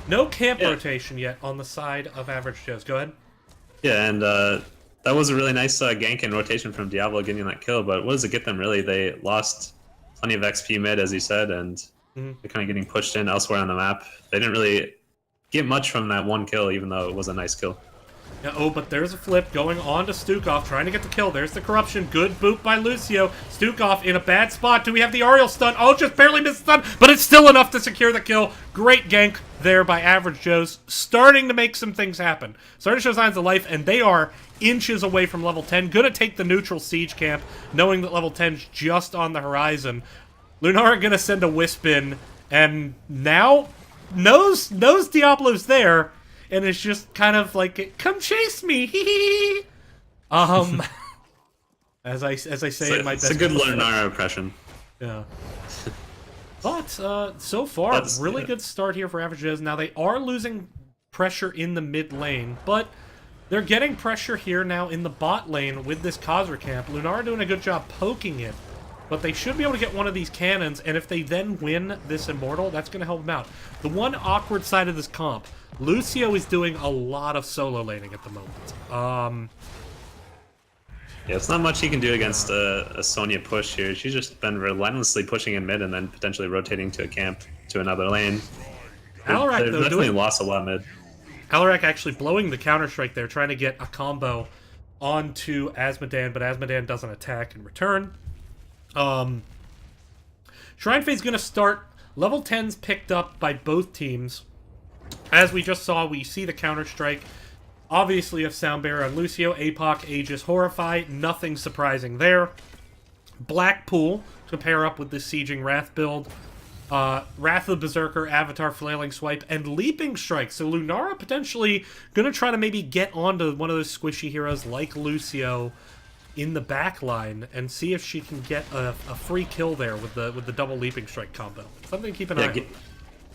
C: No camp rotation yet on the side of Average Joe's. Go ahead.
D: Yeah, and that was a really nice gank and rotation from Diablo getting that kill, but what does it get them, really? They lost plenty of XP mid, as you said, and they're kind of getting pushed in elsewhere on the map. They didn't really get much from that one kill, even though it was a nice kill.
C: Yeah, oh, but there's a flip going on to Stukov, trying to get the kill. There's the corruption. Good boot by Lucio. Stukov in a bad spot. Do we have the Ariel stun? Oh, just barely missed the stun, but it's still enough to secure the kill. Great gank there by Average Joe's. Starting to make some things happen. Starting to show signs of life, and they are inches away from level 10. Gonna take the neutral siege camp, knowing that level 10's just on the horizon. Lunara gonna send a Wisp in, and now knows Diablo's there. And it's just kind of like, come chase me, as I say in my best.
D: It's a good Lunara impression.
C: Yeah. But so far, really good start here for Average Joe's. Now they are losing pressure in the mid lane, but they're getting pressure here now in the bot lane with this Khazra camp. Lunara doing a good job poking it. But they should be able to get one of these cannons, and if they then win this Immortal, that's going to help them out. The one awkward side of this comp, Lucio is doing a lot of solo laning at the moment.
D: Yeah, it's not much he can do against a Sonya push here. She's just been relentlessly pushing in mid and then potentially rotating to a camp to another lane.
C: Alarak,
D: they've
C: though,
D: definitely lost a lot mid.
C: Alarak actually blowing the counter-strike there, trying to get a combo onto Azmodan, but Azmodan doesn't attack in return. Shrine Fade's going to start. Level 10's picked up by both teams. As we just saw, we see the Counter-Strike. Obviously, of Soundbearer on Lucio, APOC, Aegis, Horrify. Nothing surprising there. Blackpool to pair up with the Sieging Wrath build. Wrath of the Berserker, Avatar, Flailing Swipe, and Leaping Strike. So Lunara potentially going to try to maybe get onto one of those squishy heroes like Lucio in the back line and see if she can get a free kill there with the double Leaping Strike combo. Something to keep an eye on.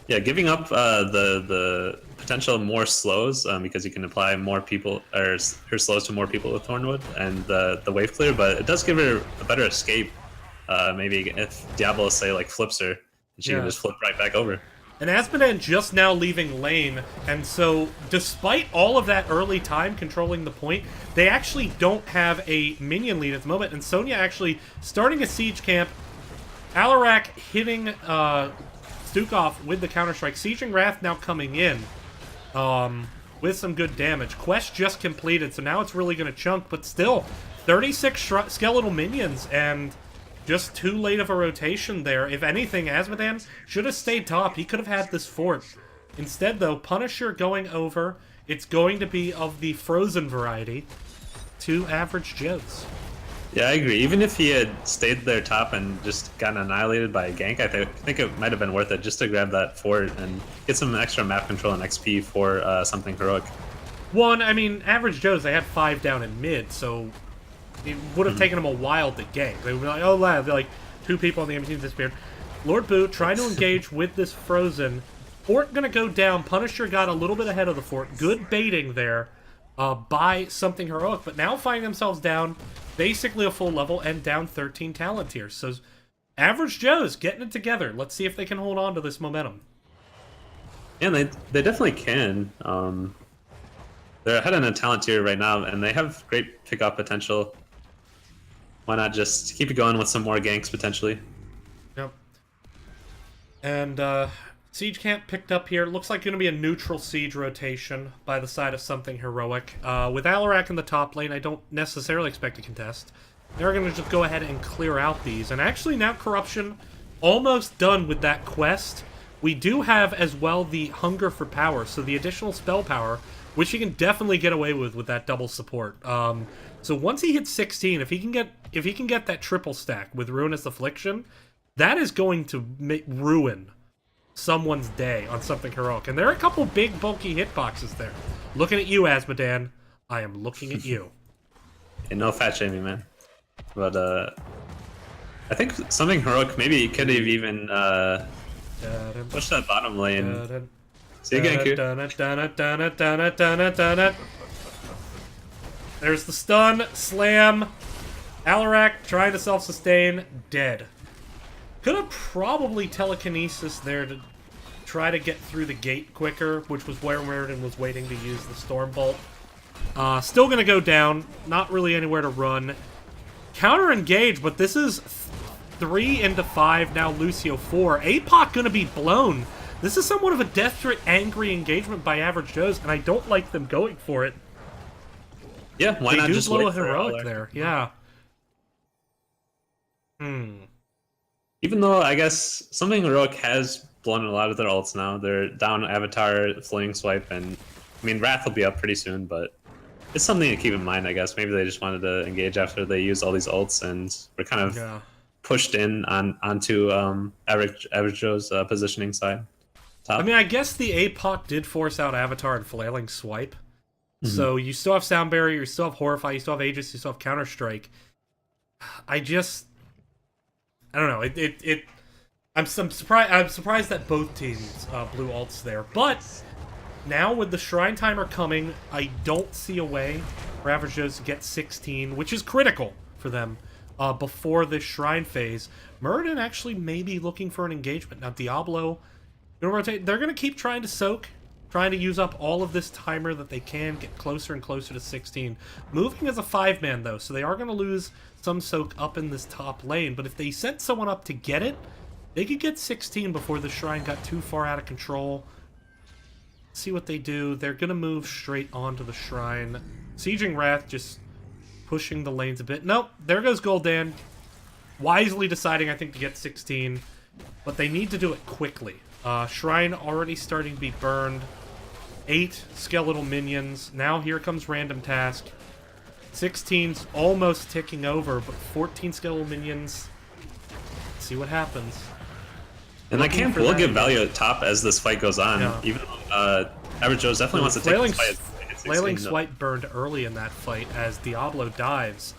D: Yeah, giving up the potential more slows because you can apply more people or her slows to more people with Thornwood and the wave clear, but it does give her a better escape. Maybe if Diablo say like flips her, she can just flip right back over.
C: And Asmodan just now leaving lane, and so despite all of that early time controlling the point, they actually don't have a minion lead at the moment, and Sonya actually starting a siege camp. Alarak hitting Stukov with the Counter-Strike. Sieging Wrath now coming in with some good damage. Quest just completed, so now it's really going to chunk, but still, 36 skeletal minions, and just too late of a rotation there. If anything, Asmodan should have stayed top. He could have had this fort. Instead, though, Punisher going over. It's going to be of the frozen variety to Average Joe's.
D: Yeah, I agree. Even if he had stayed there top and just gotten annihilated by a gank, I think it might have been worth it just to grab that fort and get some extra map control and XP for something heroic.
C: One, I mean, Average Joe's, they had 5 down in mid, so it would have taken them a while to gank. They would be like, oh, lad, like 2 people on the enemy team disappeared. Lord Boo trying to engage with this Frozen. Fort gonna go down. Punisher got a little bit ahead of the fort. Good baiting there by something heroic, but now finding themselves down basically a full level and down 13 talent tiers. So Average Joe's getting it together. Let's see if they can hold on to this momentum.
D: Yeah, they definitely can. They're ahead in a talent tier right now, and they have great pickup potential. Why not just keep it going with some more ganks, potentially?
C: Yep. And Siege Camp picked up here. Looks like going to be a neutral Siege rotation by the side of something heroic. With Alarak in the top lane, I don't necessarily expect to contest. They're going to just go ahead and clear out these. And actually now Corruption almost done with that quest. We do have as well the Hunger for Power, so the additional spell power, which he can definitely get away with that double support. So once he hits 16, if he can get that triple stack with Ruinous Affliction, that is going to ruin someone's day on something heroic. And there are a couple big bulky hitboxes there. Looking at you, Asmodan. I am looking at you.
D: Yeah, no fat shaming, man. But I think something heroic maybe could have even pushed that bottom lane. See you again, Q.
C: There's the stun, slam. Alarak trying to self-sustain, dead. Could have probably telekinesis there to try to get through the gate quicker, which was where Meriden was waiting to use the Storm Bolt. Still gonna go down, not really anywhere to run. Counter engage, but this is 3 into 5, now Lucio 4. APOC gonna be blown. This is somewhat of a desperate, angry engagement by Average Joe's, and I don't like them going for it.
D: Yeah, why not just
C: blow a heroic there? Yeah.
D: Even though I guess something heroic has blown a lot of their ults now. They're down Avatar, Flaying Swipe, and I mean Wrath will be up pretty soon, but it's something to keep in mind, I guess. Maybe they just wanted to engage after they used all these ults and were kind of pushed in onto Average Joe's positioning side. Top.
C: I mean, I guess the APOC did force out Avatar and Flailing Swipe. So you still have Sound Barrier, you still have Horrify, you still have Aegis, you still have Counter-Strike. I don't know. I'm surprised that both teams blew ults there. But now with the Shrine Timer coming, I don't see a way for Average Joe's to get 16, which is critical for them before this Shrine phase. Meriden actually may be looking for an engagement. Now Diablo, they're going to keep trying to soak, trying to use up all of this timer that they can, get closer and closer to 16. Moving as a 5-man, though, so they are going to lose some soak up in this top lane. But if they sent someone up to get it, they could get 16 before the Shrine got too far out of control. See what they do. They're going to move straight onto the Shrine. Sieging Wrath just pushing the lanes a bit. Nope, there goes Gul'dan. Wisely deciding, I think, to get 16. But they need to do it quickly. Shrine already starting to be burned. 8 skeletal minions. Now here comes Random Task. 16's almost ticking over, but 14 skeletal minions. Let's see what happens.
D: And that camp will give value at top as this fight goes on. Yeah. Even Average Joe's definitely wants to take this fight.
C: Flailing Swipe burned early in that fight as Diablo dives.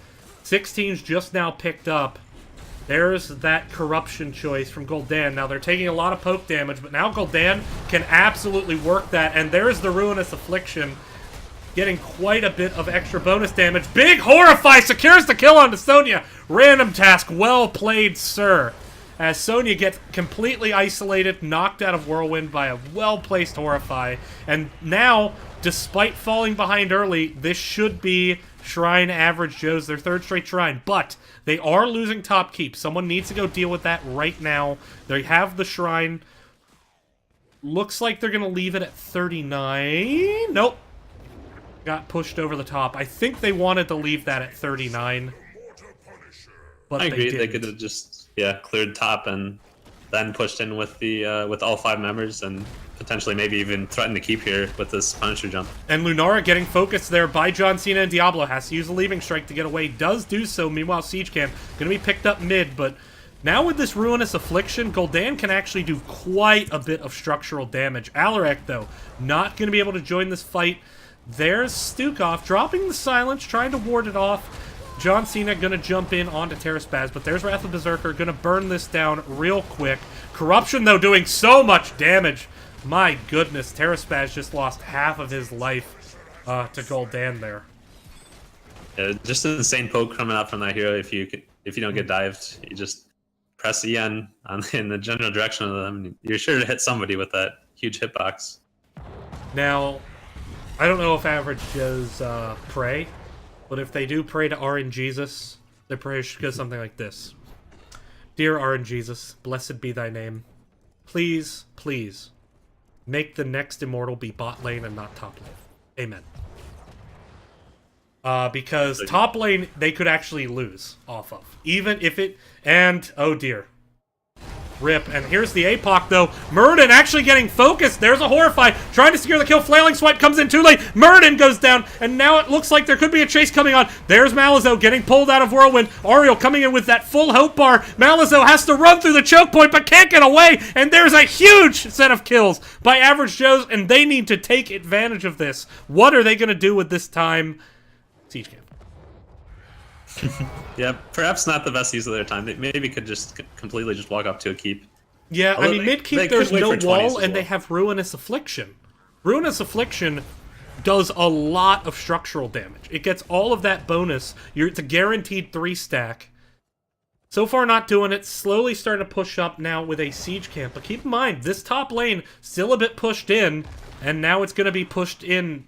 C: 16's just now picked up. There's that Corruption choice from Gul'dan. Now, they're taking a lot of poke damage, but now Gul'dan can absolutely work that. And there's the Ruinous Affliction, getting quite a bit of extra bonus damage. Big Horrify secures the kill onto Sonya. Random Task, well played, sir. as Sonya gets completely isolated, knocked out of Whirlwind by a well-placed Horrify. And now, despite falling behind early, this should be Shrine Average Joe's, their third straight Shrine. But they are losing top keep. Someone needs to go deal with that right now. They have the Shrine. Looks like they're going to leave it at 39. Nope. Got pushed over the top. I think they wanted to leave that at 39. But
D: I agree.
C: They
D: they could have just cleared top and then pushed in with the with all 5 members and potentially maybe even threaten to keep here with this Punisher jump.
C: And Lunara getting focused there by John Cena and Diablo. Has to use the Leaving Strike to get away. Does do so. Meanwhile, Siege Camp going to be picked up mid. But now with this Ruinous Affliction, Gul'dan can actually do quite a bit of structural damage. Alarak, though, not going to be able to join this fight. There's Stukov dropping the silence, trying to ward it off. John Cena gonna jump in onto Terraspaz, but there's Wrath of Berserker, gonna burn this down real quick. Corruption, though, doing so much damage. My goodness, Terraspaz just lost half of his life to Gul'dan there.
D: Yeah, just an insane poke coming out from that hero. If you don't get dived, you just press E in the general direction of them. You're sure to hit somebody with that huge hitbox.
C: Now, I don't know if Average Joe's pray. But if they do pray to RNGesus, their prayer should go something like this. Dear RNGesus, blessed be thy name. Please, please, make the next immortal be bot lane and not top lane. Amen. Because top lane, they could actually lose off of. Even if it... And, oh dear. Rip. And here's the APOC, though. Murden actually getting focused. There's a Horrify. Trying to secure the kill. Flailing Swipe comes in too late. Murden goes down. And now it looks like there could be a chase coming on. There's Malazzo getting pulled out of Whirlwind. Ariel coming in with that full hope bar. Malazzo has to run through the choke point, but can't get away. And there's a huge set of kills by Average Joe's, and they need to take advantage of this. What are they going to do with this time? Siege Camp.
D: Yeah, perhaps not the best use of their time. They maybe could just completely just walk up to a keep.
C: Yeah,
D: Although
C: I mean, mid-keep there's no wall, and they have Ruinous Affliction. Ruinous Affliction does a lot of structural damage. It gets all of that bonus. It's a guaranteed 3-stack. So far not doing it. Slowly starting to push up now with a Siege Camp. But keep in mind, this top lane still a bit pushed in, and now it's going to be pushed in.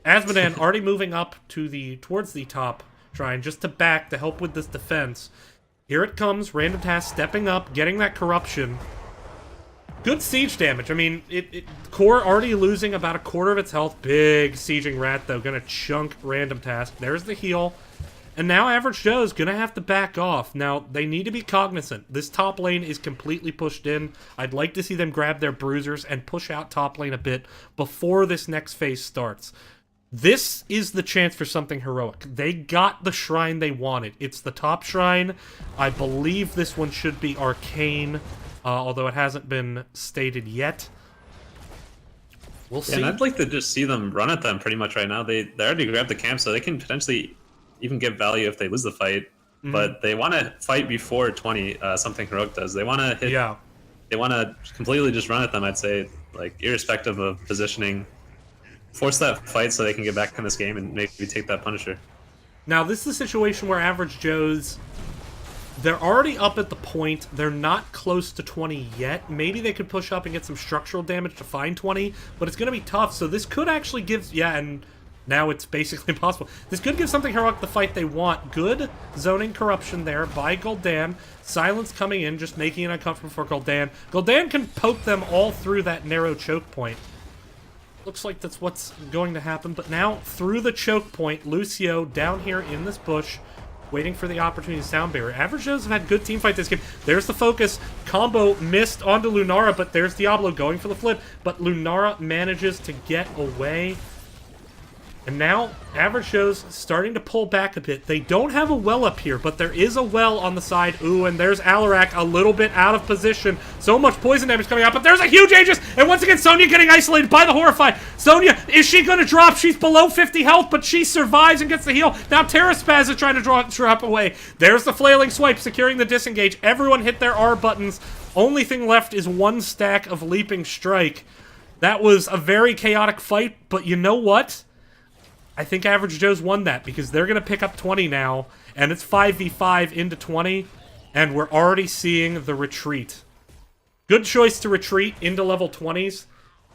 C: Asmodan already moving up to towards the top Shrine just to back to help with this defense. Here it comes. Random Task stepping up, getting that corruption. Good siege damage. I mean, Core already losing about a quarter of its health. Big sieging rat, though. Gonna chunk Random Task. There's the heal. And now Average Joe's gonna have to back off. Now, they need to be cognizant. This top lane is completely pushed in. I'd like to see them grab their bruisers and push out top lane a bit before this next phase starts. This is the chance for something heroic. They got the shrine they wanted. It's the top shrine. I believe this one should be Arcane, although it hasn't been stated yet. We'll see.
D: And I'd like to just see them run at them pretty much right now. They already grabbed the camp, so they can potentially even give value if they lose the fight. Mm-hmm. But they want to fight before 20, something heroic does. They want to hit... Yeah. They want to completely just run at them, I'd say, like, irrespective of positioning. Force that fight so they can get back in this game and maybe take that Punisher.
C: Now, this is a situation where Average Joe's... They're already up at the point. They're not close to 20 yet. Maybe they could push up and get some structural damage to find 20, but it's going to be tough. So this could actually give... Yeah, and now it's basically impossible. This could give something heroic the fight they want. Good zoning corruption there by Gul'dan. Silence coming in, just making it uncomfortable for Gul'dan. Gul'dan can poke them all through that narrow choke point. Looks like that's what's going to happen. But now, through the choke point, Lucio down here in this bush, waiting for the opportunity to sound barrier. Average Joe's have had good team fight this game. There's the focus. Combo missed onto Lunara, but there's Diablo going for the flip. But Lunara manages to get away. And now, Average Joe's starting to pull back a bit. They don't have a well up here, but there is a well on the side. Ooh, and there's Alarak a little bit out of position. So much poison damage coming out, but there's a huge Aegis! And once again, Sonya getting isolated by the Horrify. Sonya, is she going to drop? She's below 50 health, but she survives and gets the heal. Now Terraspaz is trying to drop away. There's the Flailing Swipe, securing the disengage. Everyone hit their R buttons. Only thing left is one stack of Leaping Strike. That was a very chaotic fight, but you know what? I think Average Joe's won that because they're going to pick up 20 now, and it's 5v5 into 20. And we're already seeing the retreat. Good choice to retreat into level 20s.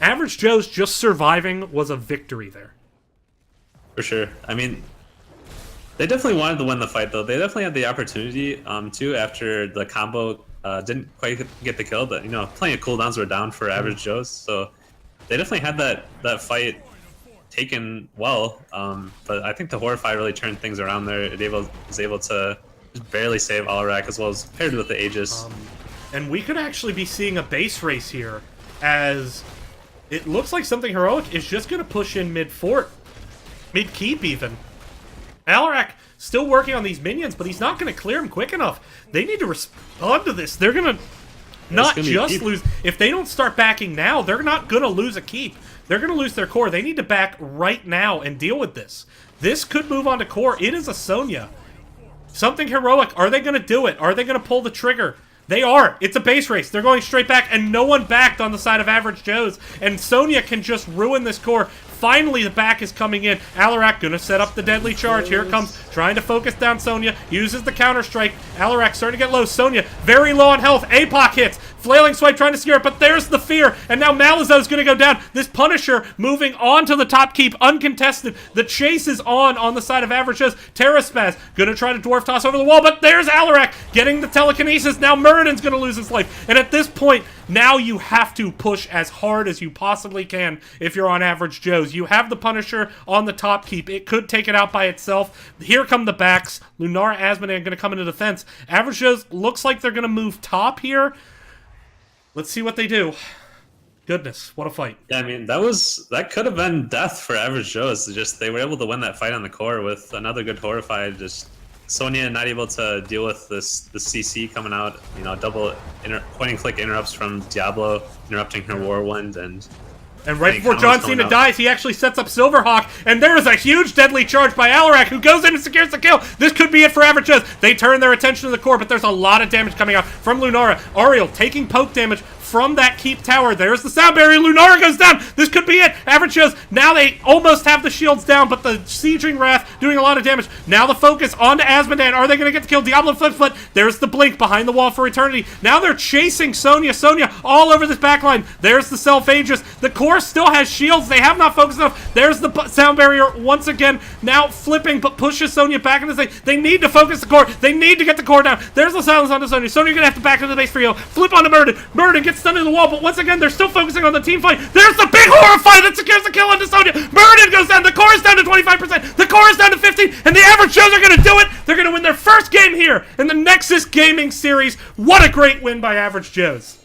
C: Average Joe's just surviving was a victory there.
D: For sure. I mean, they definitely wanted to win the fight, though. They definitely had the opportunity, too, after the combo didn't quite get the kill. But, plenty of cooldowns were down for Average Joe's, so they definitely had that fight taken well. But I think the Horrify really turned things around there. It was able to just barely save Alarak, as well as paired with the Aegis.
C: And we could actually be seeing a base race here, as it looks like something heroic is just going to push in mid-fort. Mid-keep, even. Alarak still working on these minions, but he's not going to clear them quick enough. They need to respond to this. They're going to not just lose. If they don't start backing now, they're not going to lose a keep. They're going to lose their core. They need to back right now and deal with this. This could move on to core. It is a Sonya. Something heroic. Are they going to do it? Are they going to pull the trigger? They are. It's a base race. They're going straight back, and no one backed on the side of Average Joe's. And Sonya can just ruin this core. Finally, the back is coming in. Alarak gonna set up the deadly charge. Here it comes, trying to focus down Sonya. Uses the counter strike. Alarak starting to get low. Sonya very low on health. APOC hits. Flailing Swipe trying to scare it, but there's the fear. And now Malazzo's gonna go down. This Punisher moving on to the top keep, uncontested. The chase is on the side of Average Joe's. Terraspaz gonna try to dwarf toss over the wall, but there's Alarak getting the telekinesis. Now Muradin's gonna lose his life. And at this point, now you have to push as hard as you possibly can if you're on Average Joe's. You have the Punisher on the top keep. It could take it out by itself. Here come the backs. Lunara, Asmodan going to come into defense. Average Joe's looks like they're going to move top here. Let's see what they do. Goodness, what a fight.
D: Yeah, I mean, that could have been death for Average Joe's. Just they were able to win that fight on the core with another good Horrify. Just Sonya not able to deal with the CC coming out, double point and click interrupts from Diablo, interrupting her Warwind, and
C: right before John Cena dies, he actually sets up Silverhawk, and there is a huge deadly charge by Alarak, who goes in and secures the kill. This could be it for Average Joe's. They turn their attention to the core, but there's a lot of damage coming out from Lunara. Ariel taking poke damage from that keep tower. There's the sound barrier. Lunara goes down. This could be it. Average Joe's, now they almost have the shields down, but the Sieging Wrath doing a lot of damage. Now the focus onto Asmodan. Are they going to get the kill? Diablo flips, but there's the blink behind the wall for eternity. Now they're chasing Sonya. Sonya all over this backline. There's the Self-Aegis. The core still has shields. They have not focused enough. There's the sound barrier once again. Now flipping, but pushes Sonya back into the thing. They need to focus the core. They need to get the core down. There's the silence onto Sonya. Sonya going to have to back into the base for you. Flip onto Muradin. Muradin gets stunned in the wall, but once again, they're still focusing on the team fight. There's the big Horrify that secures the kill onto Sonya. Muradin goes down. The core is down to 25%. The core is down to 15, and the Average Joe's are going to do it. They're going to win their first game here in the Nexus Gaming Series. What a great win by Average Joe's.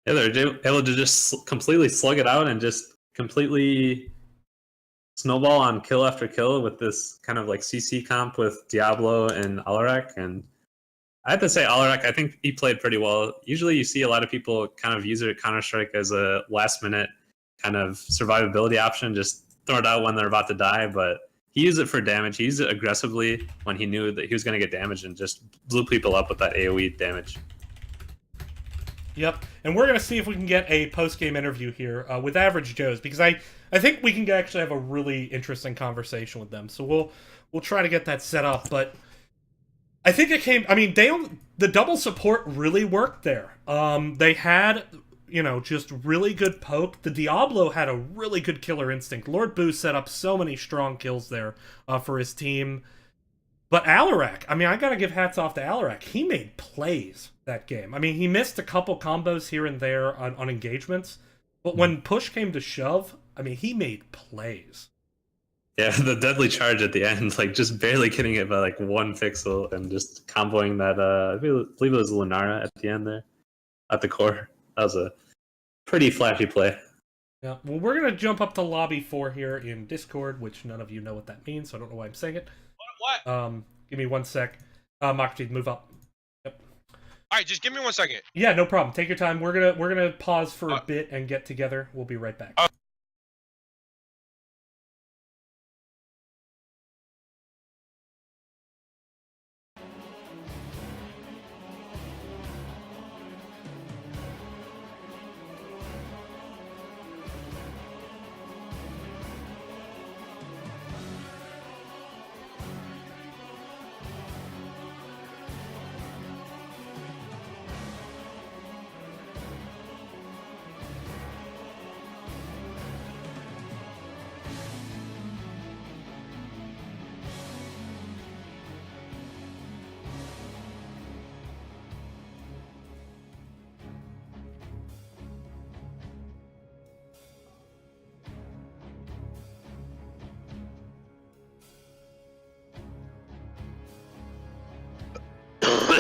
D: Yeah, they're able to just completely slug it out and just completely snowball on kill after kill with this kind of like CC comp with Diablo and Alarak. And I have to say, Alarak, I think he played pretty well. Usually you see a lot of people kind of use it at Counter-Strike as a last-minute kind of survivability option, just throw it out when they're about to die, but he used it for damage. He used it aggressively when he knew that he was going to get damaged and just blew people up with that AoE damage.
C: Yep, and we're going to see if we can get a post-game interview here with Average Joe's, because I think we can actually have a really interesting conversation with them. So we'll try to get that set up, but I think it came... I mean, the double support really worked there. They had, just really good poke. The Diablo had a really good killer instinct. Lord Boo set up so many strong kills there for his team. But Alarak, I mean, I got to give hats off to Alarak. He made plays that game. I mean, he missed a couple combos here and there on engagements. But when push came to shove, I mean, he made plays.
D: Yeah, the deadly charge at the end, like just barely getting it by like 1 pixel and just comboing that, I believe it was Lunara at the end there, at the core. That was a pretty flashy play.
C: Yeah, well, we're going to jump up to Lobby 4 here in Discord, which none of you know what that means, so I don't know why I'm saying it.
B: What?
C: Give me 1 sec. Makachi, move up. Yep.
B: Alright, just give me 1 second.
C: Yeah, no problem. Take your time. We're gonna pause for a bit and get together. We'll be right back.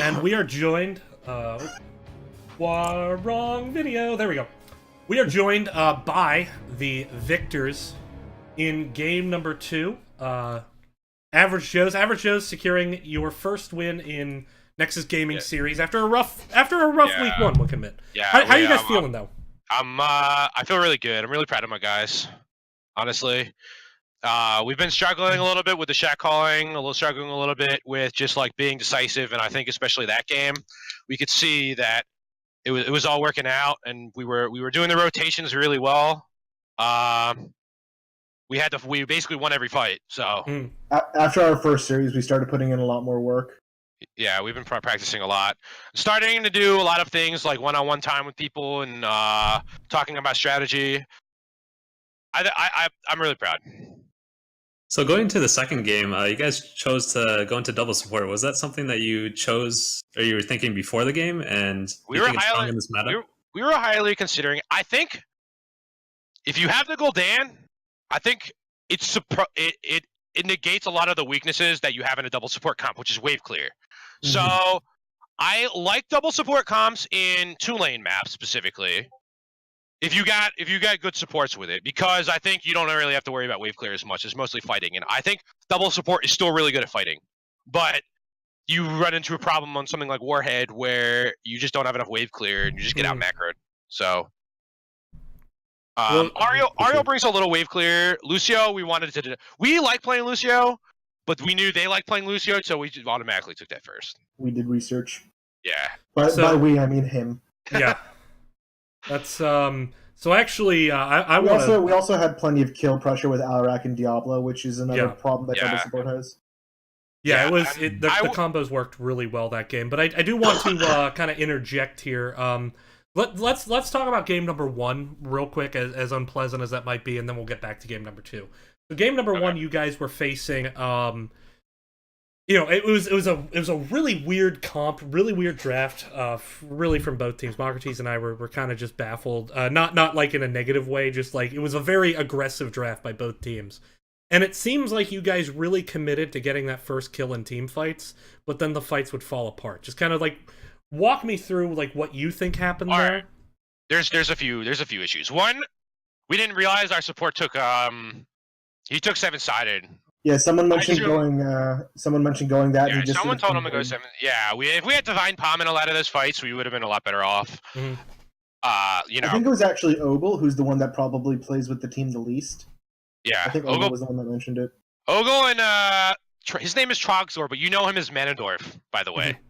C: and we are joined. Wrong video. There we go. We are joined by the victors in game number 2. Average Joe's securing your first win in Nexus Gaming Series after a rough week 1. We'll commit.
B: Yeah.
C: How you guys feeling though?
B: I feel really good. I'm really proud of my guys. Honestly, we've been struggling a little bit with the shack calling, struggling a little bit with just like being decisive, and I think especially that game, we could see that it was all working out, and we were doing the rotations really well. We basically won every fight. So
E: after our first series, we started putting in a lot more work.
B: Yeah, we've been practicing a lot, starting to do a lot of things like one-on-one time with people and talking about strategy. I'm really proud.
D: So going to the second game, you guys chose to go into double support. Was that something that you chose, or you were thinking before the game? And
B: we were
D: highly in this meta?
B: We were highly considering. I think if you have the Gul'dan, I think it negates a lot of the weaknesses that you have in a double support comp, which is wave clear. Mm-hmm. So I like double support comps in 2-lane maps specifically. If you got good supports with it, because I think you don't really have to worry about wave clear as much. It's mostly fighting, and I think double support is still really good at fighting. But you run into a problem on something like Warhead where you just don't have enough wave clear and you just get out macroed. So Ariel brings a little wave clear. Lucio, we like playing Lucio, but we knew they like playing Lucio, so we just automatically took that first.
E: We did research.
B: Yeah.
E: But by we, I mean him.
C: Yeah. That's so actually
E: we also had plenty of kill pressure with Alarak and Diablo, which is another problem that double support has.
C: Yeah, the combos worked really well that game, but I do want to kind of interject here. Let's talk about game number 1 real quick, as unpleasant as that might be, and then we'll get back to game number 2. So game number 1, you guys were facing it was a really weird comp, really weird draft, really from both teams. Socrates and I were kind of just baffled, not like in a negative way, just like it was a very aggressive draft by both teams. And it seems like you guys really committed to getting that first kill in team fights, but then the fights would fall apart. Just kind of like walk me through like what you think happened there.
B: Right. There's a few issues. One, we didn't realize our support took he took 7-sided.
E: Yeah, someone mentioned going that.
B: Yeah, someone told him to go 7. Yeah, if we had Divine Palm in a lot of those fights, we would have been a lot better off.
C: Mm-hmm.
E: I think it was actually Ogle, who's the one that probably plays with the team the least.
B: Yeah,
E: I think Ogle was the one that mentioned it.
B: Ogle and his name is Trogzor, but you know him as Manendorf, by the way. Mm-hmm.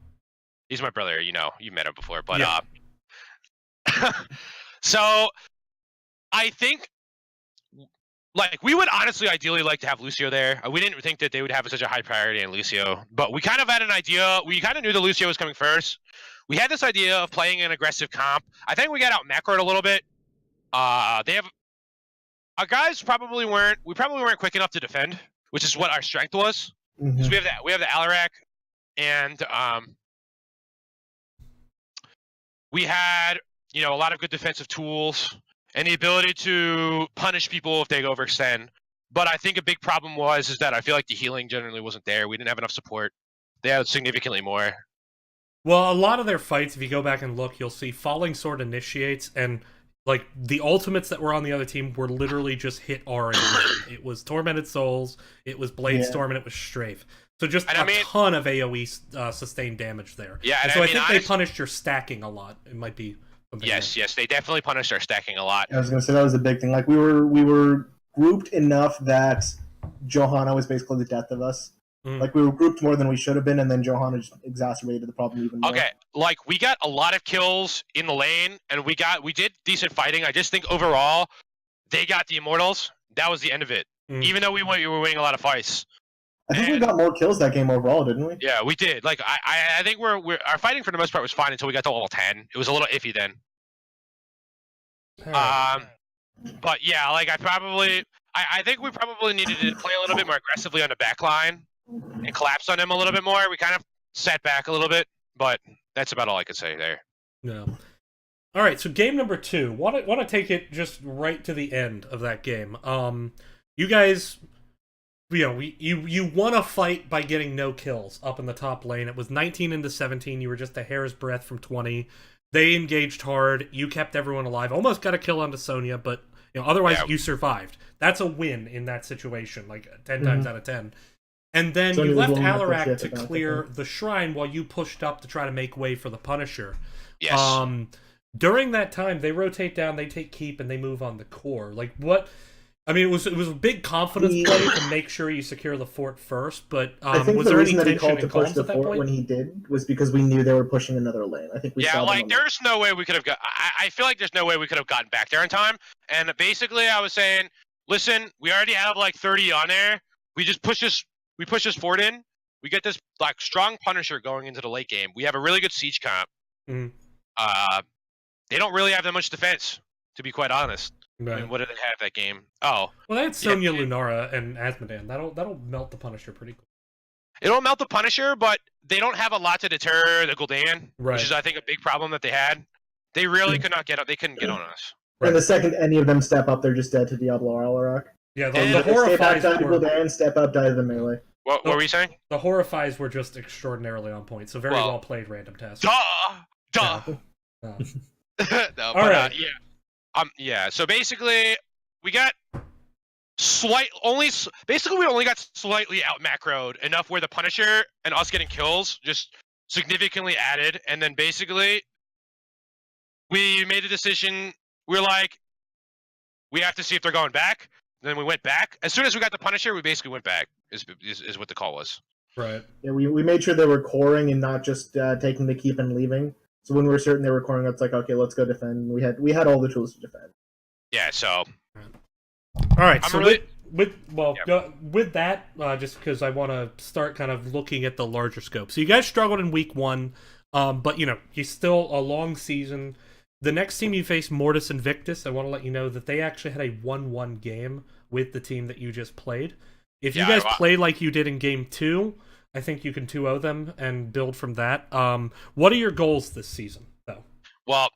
B: He's my brother. You met him before, but so I think. Like, we would honestly ideally like to have Lucio there. We didn't think that they would have such a high priority in Lucio, but we kind of had an idea. We kind of knew that Lucio was coming first. We had this idea of playing an aggressive comp. I think we got out macroed a little bit. Our guys probably weren't quick enough to defend, which is what our strength was. Mm-hmm. So we have the Alarak, and we had a lot of good defensive tools. And the ability to punish people if they overextend. But I think a big problem is that I feel like the healing generally wasn't there. We didn't have enough support. They had significantly more.
C: Well, a lot of their fights, if you go back and look, you'll see Falling Sword initiates, and like the ultimates that were on the other team were literally just hit R and D. It was Tormented Souls, it was Blade Storm, and it was Strafe. So just a ton of AoE sustained damage there.
B: Yeah,
C: and so I think they punished your stacking a lot. It might be...
B: Yes, they definitely punished our stacking a lot.
E: I was going to say that was a big thing. Like we were grouped enough that Johanna was basically the death of us. Like we were grouped more than we should have been, and then Johanna just exacerbated the problem even more.
B: Okay, like we got a lot of kills in the lane, and we did decent fighting. I just think overall, they got the Immortals. That was the end of it. Even though we were winning a lot of fights.
E: I think we got more kills that game overall, didn't we?
B: Yeah, we did. Like I think our fighting for the most part was fine until we got to level 10. It was a little iffy then. But yeah, like I think we probably needed to play a little bit more aggressively on the back line and collapse on them a little bit more. We kind of sat back a little bit, but that's about all I could say there.
C: Yeah. All right, so game number 2. Want to take it just right to the end of that game. You guys you won a fight by getting no kills up in the top lane. It was 19 into 17. You were just a hair's breadth from 20. They engaged hard. You kept everyone alive. Almost got a kill onto Sonya, but otherwise you survived. That's a win in that situation, like 10 times out of 10. And then you left Alarak to clear the shrine while you pushed up to try to make way for the Punisher.
B: Yes.
C: During that time, they rotate down, they take keep, and they move on the core. Like what? I mean, it was a big confidence play to make sure you secure the fort first. But
E: I think
C: was
E: the
C: there
E: reason
C: any
E: that he called
C: tension
E: to
C: in
E: push
C: comms
E: the
C: at that
E: fort
C: point?
E: when he did was because we knew they were pushing another lane. I think we saw them on the-
B: there's no way we could have got. I feel like there's no way we could have gotten back there in time. And basically, I was saying, listen, we already have like 30 on there. We just push this. We push this fort in. We get this like strong Punisher going into the late game. We have a really good siege comp.
C: Mhm.
B: They don't really have that much defense, to be quite honest.
C: Right.
B: I mean, what did they have that game? Oh,
C: Well, they had Sonya, Lunara, and Asmodan. That'll melt the Punisher pretty quick.
B: it'll melt the Punisher, but they don't have a lot to deter the Gul'dan,
C: Right.
B: which is, I think, a big problem that they had. They really could not get up. They couldn't get on us.
E: And the second any of them step up, they're just dead to Diablo or Alarak.
C: Yeah,
B: And
C: the
B: if
E: Step up,
C: Horrifies
E: die to
C: were
E: Gul'dan, step up, die to the melee.
B: What were we saying?
C: the Horrifies were just extraordinarily on point. So very
B: Well,
C: well played, random task.
B: Duh!
C: Yeah.
B: No,
C: All
B: but
C: right.
B: yeah. So basically, we got basically we only got slightly out macroed enough where the Punisher and us getting kills just significantly added, and then basically we made a decision. We're like, we have to see if they're going back. Then we went back. As soon as we got the Punisher, we basically went back. Is what the call was.
C: Right.
E: Yeah, we made sure they were coring and not just taking the keep and leaving. So when we were certain they were coring, it's like, okay, let's go defend. We had all the tools to defend.
B: Yeah. So
C: All right.
B: I'm
C: So
B: really-
C: with that, just because I want to start kind of looking at the larger scope. So you guys struggled in week 1, but you still a long season. The next team you face, Mortis Invictus, I want to let you know that they actually had a 1-1 game with the team that you just played. If you guys play like you did in game 2, I think you can 2-0 them and build from that. What are your goals this season, though?
B: Well,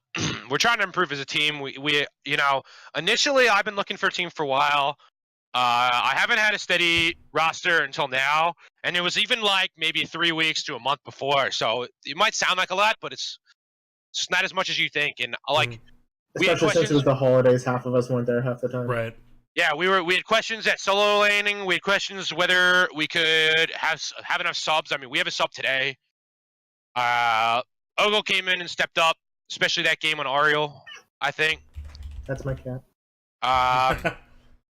B: we're trying to improve as a team. We initially I've been looking for a team for a while. I haven't had a steady roster until now, and it was even like maybe 3 weeks to a month before. So it might sound like a lot, but it's not as much as you think. And like, we had
E: Especially since it was the holidays, half of us weren't there half the time.
C: Right.
B: yeah, we had questions at solo laning. We had questions whether we could have enough subs. I mean, we have a sub today. Ogo came in and stepped up, especially that game on Ariel, I think.
E: That's my cat.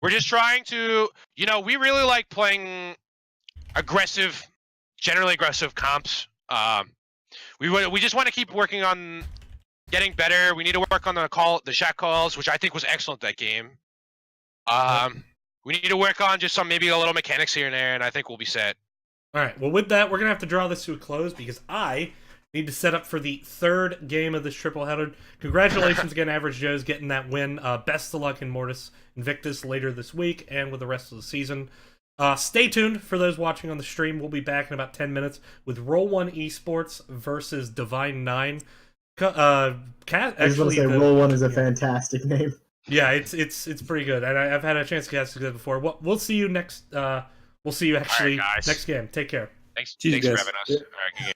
B: We're just trying to, we really like playing generally aggressive comps. We just want to keep working on getting better. We need to work on the shack calls, which I think was excellent that game. We need to work on just maybe a little mechanics here and there, and I think we'll be set.
C: All right. Well, with that, we're gonna have to draw this to a close because I need to set up for the 3rd game of this triple header. Congratulations again, Average Joe's getting that win. Best of luck in Mortis Invictus later this week and with the rest of the season. Stay tuned for those watching on the stream. We'll be back in about 10 minutes with Roll 1 Esports versus Divine 9.
E: I just want to say, Roll 1 is a fantastic name.
C: Yeah, it's pretty good, and I've had a chance to cast it before. We'll see you next. We'll see you actually
B: All right, guys.
C: next game. Take care.
B: Thanks
D: Cheers,
B: for
D: guys.
B: having us.
E: Yeah.
B: All right, good game.